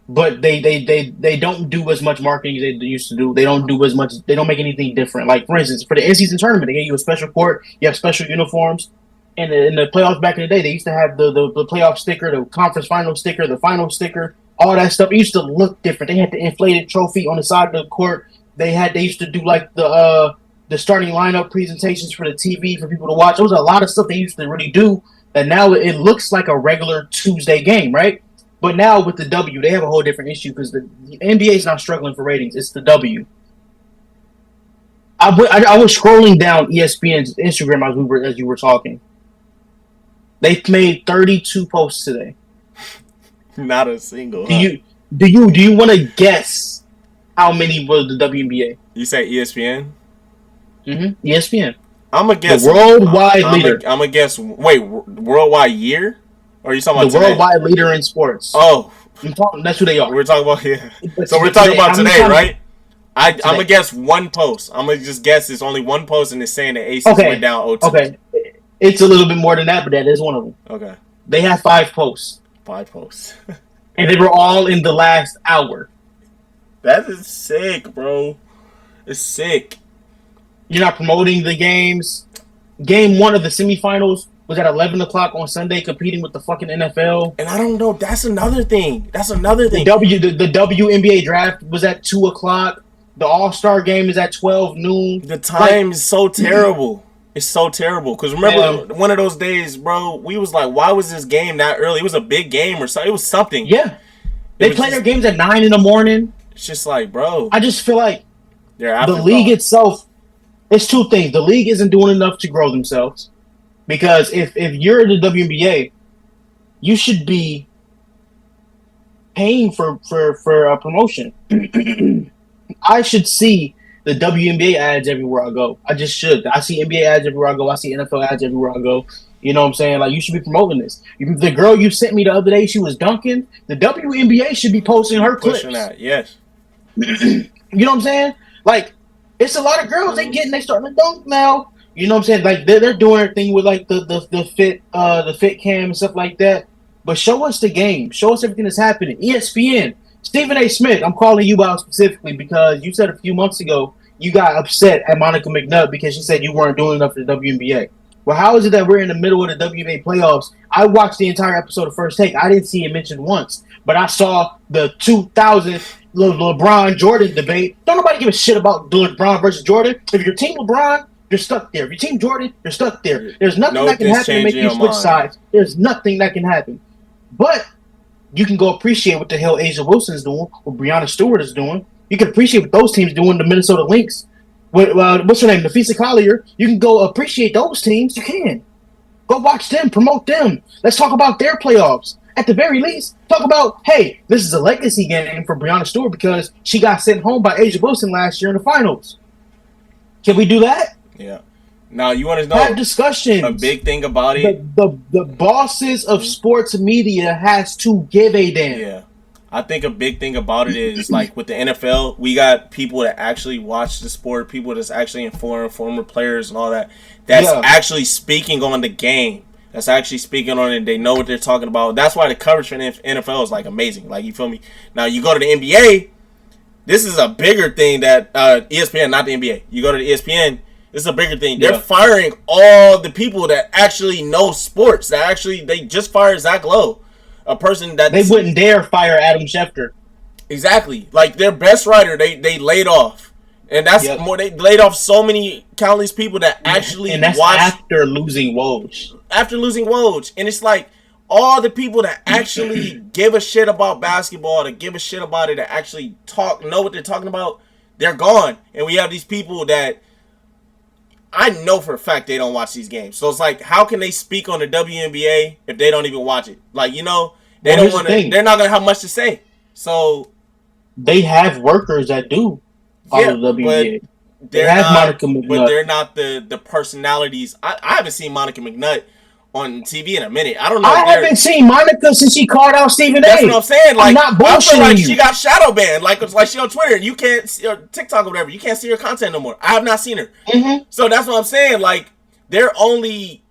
But they don't do as much marketing as they used to do. They don't do as much. They don't make anything different. Like, for instance, for the in-season tournament, they gave you a special court. You have special uniforms. And in the playoffs back in the day, they used to have the playoff sticker, the conference final sticker, the final sticker, all that stuff. It used to look different. They had the inflated trophy on the side of the court. They used to do like the starting lineup presentations for the TV for people to watch. There was a lot of stuff they used to really do that now it looks like a regular Tuesday game, right? But now with the W, they have a whole different issue because the NBA is not struggling for ratings. It's the W. I was scrolling down ESPN's Instagram as you were talking. They made 32 posts today. Not a single. Do you want to guess how many was the WNBA? You say ESPN? Mm-hmm. ESPN. I'm gonna guess the worldwide leader. I'm gonna guess. Wait, worldwide year? Or are you talking about the today? worldwide leader in sports? Oh, that's who they are. We're talking about So we're talking about today, right? I'm gonna guess one post. I'm gonna just guess it's only one post, and it's saying the Aces went down 0-2. Okay, it's a little bit more than that, but that is one of them. Okay, they have 5 posts. 5 posts, and they were all in the last hour. That is sick, bro. It's sick. You're not promoting the games. Game 1 of the semifinals was at 11 o'clock on Sunday, competing with the fucking NFL. And I don't know. That's another thing. The WNBA draft was at 2 o'clock. The All-Star game is at 12 noon. The time is so terrible. It's so terrible. Because remember, one of those days, bro, we was like, why was this game that early? It was a big game or something. It was something. Yeah. They play their games at 9 in the morning. It's just like, bro. I just feel like the league itself, it's two things. The league isn't doing enough to grow themselves. Because if you're the WNBA, you should be paying for a promotion. I should see the WNBA ads everywhere I go. I just should. I see NBA ads everywhere I go. I see NFL ads everywhere I go. You know what I'm saying? Like, you should be promoting this. The girl you sent me the other day, she was dunking. The WNBA should be posting her clips. Pushing that, yes. You know what I'm saying? Like, it's a lot of girls. They starting to dunk now. You know what I'm saying? Like, they're doing their thing with like the fit cam and stuff like that. But show us the game. Show us everything that's happening. ESPN. Stephen A. Smith, I'm calling you out specifically because you said a few months ago you got upset at Monica McNutt because she said you weren't doing enough for the WNBA. Well, how is it that we're in the middle of the WNBA playoffs? I watched the entire episode of First Take. I didn't see it mentioned once, but I saw the 2000 LeBron Jordan debate. Don't nobody give a shit about LeBron versus Jordan. If you're team LeBron, you're stuck there. If you're team Jordan, you're stuck there. There's nothing that can happen to make you switch sides. There's nothing that can happen. But you can go appreciate what the hell Asia Wilson is doing, what Breanna Stewart is doing. You can appreciate what those teams doing, the Minnesota Lynx. What's her name? Nafisa Collier. You can go appreciate those teams. You can. Go watch them, promote them. Let's talk about their playoffs. At the very least, talk about, hey, this is a legacy game for Breanna Stewart because she got sent home by Asia Wilson last year in the finals. Can we do that? Yeah. Now, you want to know have discussions. A big thing about it? The bosses of sports media has to give a damn. Yeah. I think a big thing about it is, like, with the NFL, we got people that actually watch the sport, people that's actually informed, former players and all that, that's actually speaking on the game. That's actually speaking on it. They know what they're talking about. That's why the coverage for the NFL is, like, amazing. Like, you feel me? Now, you go to the NBA, this is a bigger thing that ESPN, not the NBA. You go to the ESPN, this is a bigger thing. They're firing all the people that actually know sports. They just fired Zach Lowe, a person that they wouldn't dare fire Adam Schefter. Exactly, like their best writer, they laid off, and that's more. They laid off so many countless people that actually and that's watched after losing Woj. And it's like all the people that actually give a shit about basketball, to give a shit about it, to actually know what they're talking about, they're gone, and we have these people that. I know for a fact they don't watch these games. So it's like, how can they speak on the WNBA if they don't even watch it? Like, you know, they're not going to have much to say. So they have workers that do follow the WNBA. But they're not the personalities. I haven't seen Monica McNutt on TV in a minute. I don't know. I haven't seen Monica since she called out Stephen A. That's what I'm saying. Like, I'm not bullshitting I feel like you. she got shadow banned. Like she on Twitter. You can't see, or TikTok or whatever. You can't see her content no more. I have not seen her. Mm-hmm. So that's what I'm saying. Like, they're only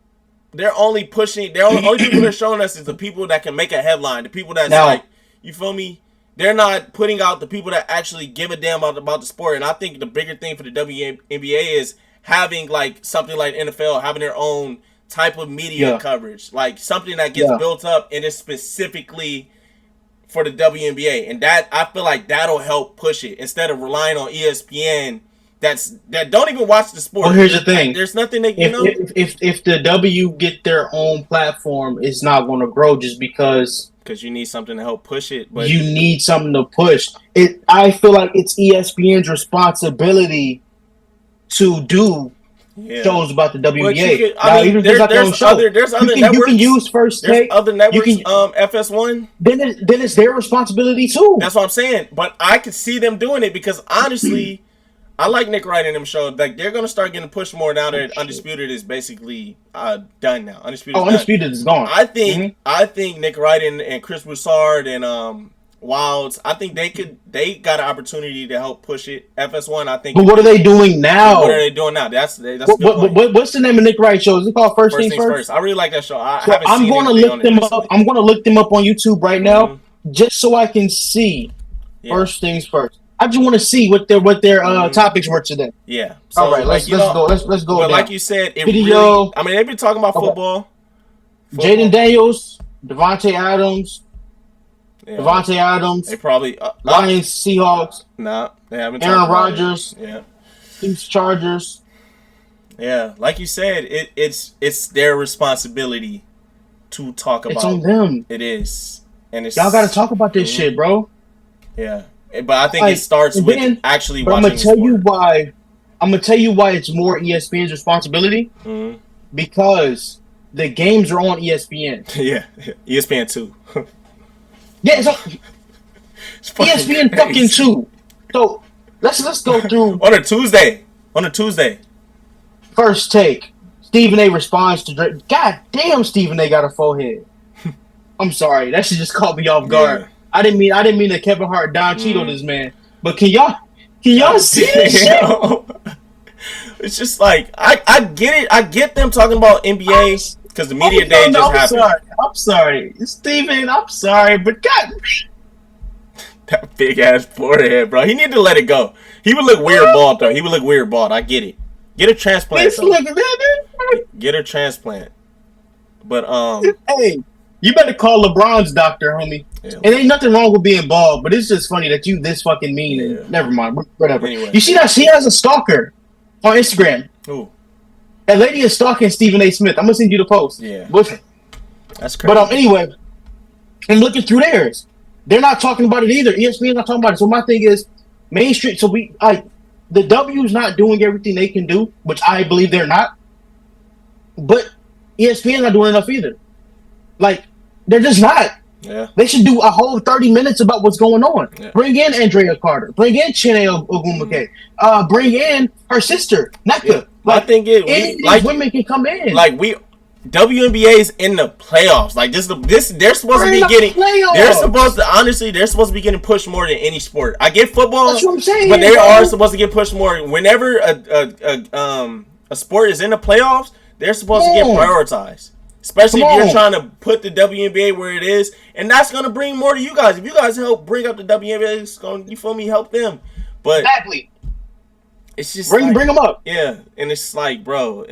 pushing. The only people they're showing us is the people that can make a headline. The people that's like, you feel me? They're not putting out the people that actually give a damn about the sport. And I think the bigger thing for the WNBA is having like something like NFL, having their own type of media coverage, like something that gets built up and is specifically for the WNBA. And that, I feel like that'll help push it instead of relying on ESPN that don't even watch the sport. Well, here's the thing. There's nothing they if the W get their own platform, it's not going to grow just because you need something to help push it. But you need something to push it. I feel like it's ESPN's responsibility to do shows about the WNBA. There's other networks. You can use First Take. There's other networks. FS1. Then it's their responsibility too. That's what I'm saying. But I could see them doing it because honestly, I like Nick Wright and them show. Like, they're gonna start getting pushed more now that Undisputed is basically done now. Undisputed is gone. I think Nick Wright and Chris Broussard and Wilds, I think they got an opportunity to help push it. FS1, I think. But what are they doing now? What are they doing now? That's what's the name of Nick Wright show? Is it called First Things First? I really like that show. I'm going to look them up. I'm going to look them up on YouTube right now, just so I can see First Things First. I just want to see what their topics were today. Yeah. So, all right, let's go. Let's go. But like you said, video. I mean, they've been talking about football. Jaden Daniels, Davante Adams. Yeah. Davante Adams. They probably Lions, Seahawks. Nah, they haven't. Aaron Rodgers. Yeah. Chiefs, Chargers. Yeah, like you said, it's their responsibility to talk about. It's on them. It is, and it's y'all got to talk about this shit, bro. Yeah, but I think it starts with actually watching. I'm gonna tell you why it's more ESPN's responsibility. Mm-hmm. Because the games are on ESPN. Yeah, ESPN 2. Yeah, it's ESPN crazy. Fucking 2. So let's go through on a Tuesday. First Take. Stephen A. responds to Drake. God damn, Stephen A. got a forehead. I'm sorry, that should just caught me off guard. Yeah. I didn't mean to Kevin Hart Don Cheeto this man. But can y'all see this shit? It's just like I get it. I get them talking about NBA because the media day just happened. I'm sorry, Steven. I'm sorry, but God, that big ass forehead, bro. He need to let it go. He would look weird bald though. I get it. Get a transplant. Get a transplant. But hey, you better call LeBron's doctor, homie. Yeah. And ain't nothing wrong with being bald, but it's just funny that you this fucking mean. Yeah. And never mind, whatever. Anyway. You see that she has a stalker on Instagram. Who? That lady is stalking Stephen A. Smith. I'm gonna send you the post. Yeah, that's crazy. But anyway, I'm looking through theirs. They're not talking about it either. ESPN's not talking about it. So my thing is, mainstream. So the W's not doing everything they can do, which I believe they're not. But ESPN's not doing enough either. Like, they're just not. Yeah. They should do a whole 30 minutes about what's going on. Yeah. Bring in Andrea Carter. Bring in Chiney Ogwumike. Bring in her sister, Nneka. Yeah. Like, I think these women can come in. Like, WNBA's in the playoffs. Like, this they're supposed to be getting. They're supposed to be getting pushed more than any sport. I get football. That's what I'm saying. But they are supposed to get pushed more. Whenever a sport is in the playoffs, they're supposed to get prioritized. Especially if you're trying to put the WNBA where it is, and that's gonna bring more to you guys. If you guys help bring up the WNBA, it's gonna, you feel me, help them. But exactly, it's just bring them up. Yeah, and it's like, bro,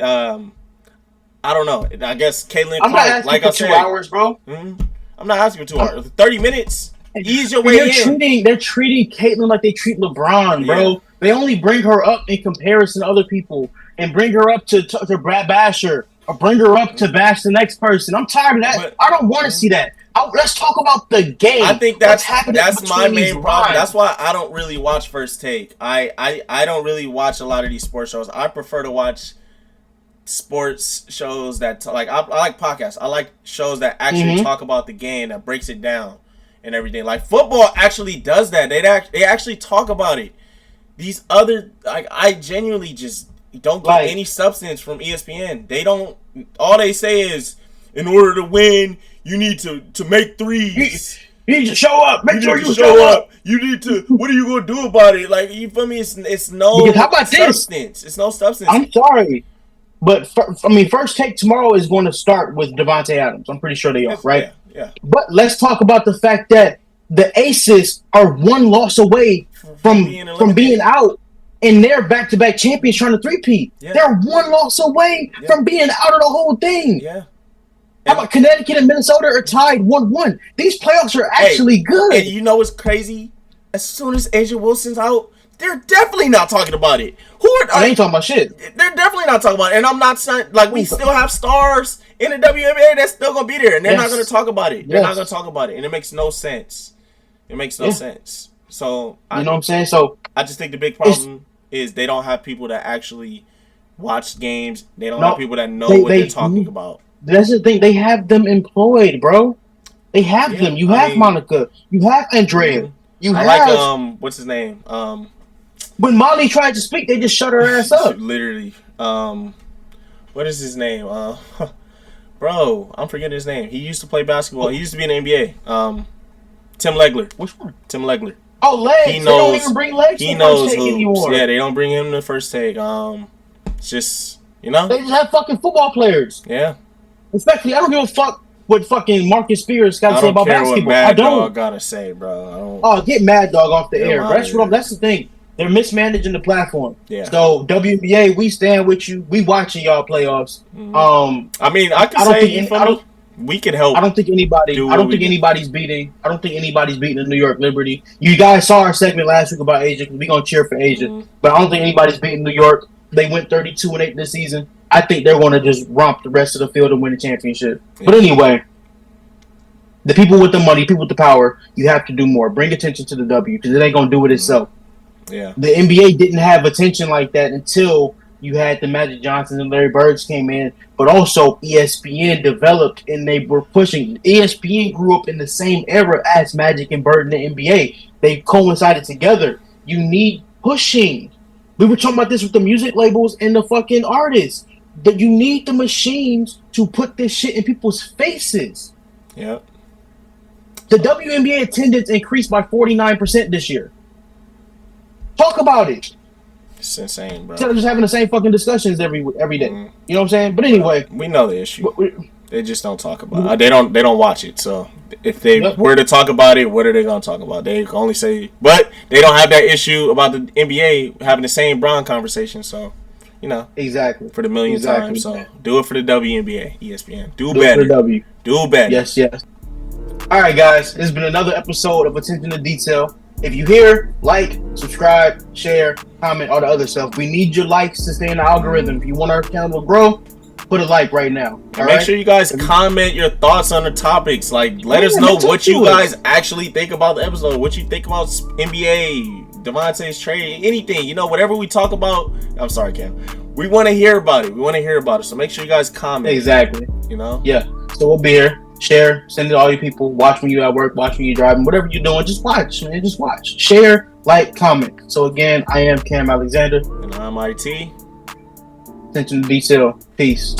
I don't know. I guess Caitlin I'm not asking for 2 hours, bro. Mm-hmm. I'm not asking for 2 hours. 30 minutes. Ease your way in. They're treating Caitlin like they treat LeBron, bro. Yeah. They only bring her up in comparison to other people, and bring her up to Brad Basher. Or bring her up to bash the next person. I'm tired of that. But I don't want to see that. Let's talk about the game. I think that's my main problem. That's why I don't really watch First Take. I don't really watch a lot of these sports shows. I prefer to watch sports shows that I like podcasts. I like shows that actually talk about the game, that breaks it down and everything. Like football actually does that. They actually talk about it. These other I genuinely just don't get any substance from ESPN. They don't. All they say is in order to win, you need to make threes. You need to show up. Make sure you show up. You need to. What are you gonna do about it? Like, you feel me? It's no because how about substance. This? It's no substance. I'm sorry, but First Take tomorrow is going to start with Davante Adams. I'm pretty sure they are, right? Yeah. But let's talk about the fact that the Aces are one loss away from being out, and they're back-to-back champions trying to three-peat. Yeah. They're one loss away from being out of the whole thing. Yeah. How about Connecticut and Minnesota are tied 1-1? These playoffs are actually good. And you know what's crazy? As soon as Asia Wilson's out, they're definitely not talking about it. I ain't talking about shit. They're definitely not talking about it. And I'm not saying, like, we still have stars in the WNBA that's still going to be there. And they're not going to talk about it. They're not going to talk about it. And it makes no sense. It makes no sense. So, you know what I'm saying? So I just think the big problem is they don't have people that actually watch games. They don't have people that know what they're talking about. That's the thing. They have them employed, bro. They have them. You have Monica. You have Andrea. I like what's his name? When Molly tried to speak, they just shut her ass up. Literally. What is his name? Bro, I'm forgetting his name. He used to play basketball. He used to be in the NBA. Tim Legler. Which one? Tim Legler. Oh, Legs. They don't even bring Legs to the first take anymore. Yeah, they don't bring him to the first take. It's just, you know. They just have fucking football players. Yeah. Especially, I don't give a fuck what fucking Marcus Spears got to say about basketball. I don't. Dog gotta say, bro. Oh, get Mad Dog off the air. That's the thing. They're mismanaging the platform. Yeah. So WNBA, we stand with you. We watching y'all playoffs. Mm-hmm. I mean, we could help. I don't think anybody's beating the New York Liberty. You guys saw our segment last week about Asia because we gonna cheer for Asia. Mm-hmm. But I don't think anybody's beating New York. They went 32-8 this season. I think they're going to just romp the rest of the field and win the championship. Yeah. But anyway, the people with the money, people with the power, you have to do more. Bring attention to the W because it ain't going to do it itself. Yeah. The NBA didn't have attention like that until you had the Magic Johnsons and Larry Birds came in. But also ESPN developed and they were pushing. ESPN grew up in the same era as Magic and Bird in the NBA. They coincided together. You need pushing. We were talking about this with the music labels and the fucking artists. That you need the machines to put this shit in people's faces. Yep. The WNBA attendance increased by 49% this year. Talk about it. It's insane, bro. Instead of just having the same fucking discussions every day. Mm-hmm. You know what I'm saying? But anyway, we know the issue. They just don't talk about it. They don't watch it. So if they were to talk about it, what are they gonna talk about? They can only say, but they don't have that issue about the NBA having the same Bron conversation. So, you know, exactly for the millionth time. So do it for the WNBA, ESPN. Do better. For the W. Do better. Yes. All right, guys. It's been another episode of Attention to Detail. If you hear, like, subscribe, share, comment, all the other stuff. We need your likes to stay in the algorithm. If you want our channel to grow, put a like right now. And make sure you guys comment your thoughts on the topics. Like, let us know what you guys actually think about the episode. What you think about NBA, Davante's trade, anything. You know, whatever we talk about. I'm sorry, Cam. We want to hear about it. So make sure you guys comment. Exactly. You know? Yeah. So we'll be here. Share. Send it to all you people. Watch when you're at work. Watch when you're driving. Whatever you're doing, just watch, man. Just watch. Share, like, comment. So again, I am Cam Alexander. And I'm IT. Attention to Detail. Peace.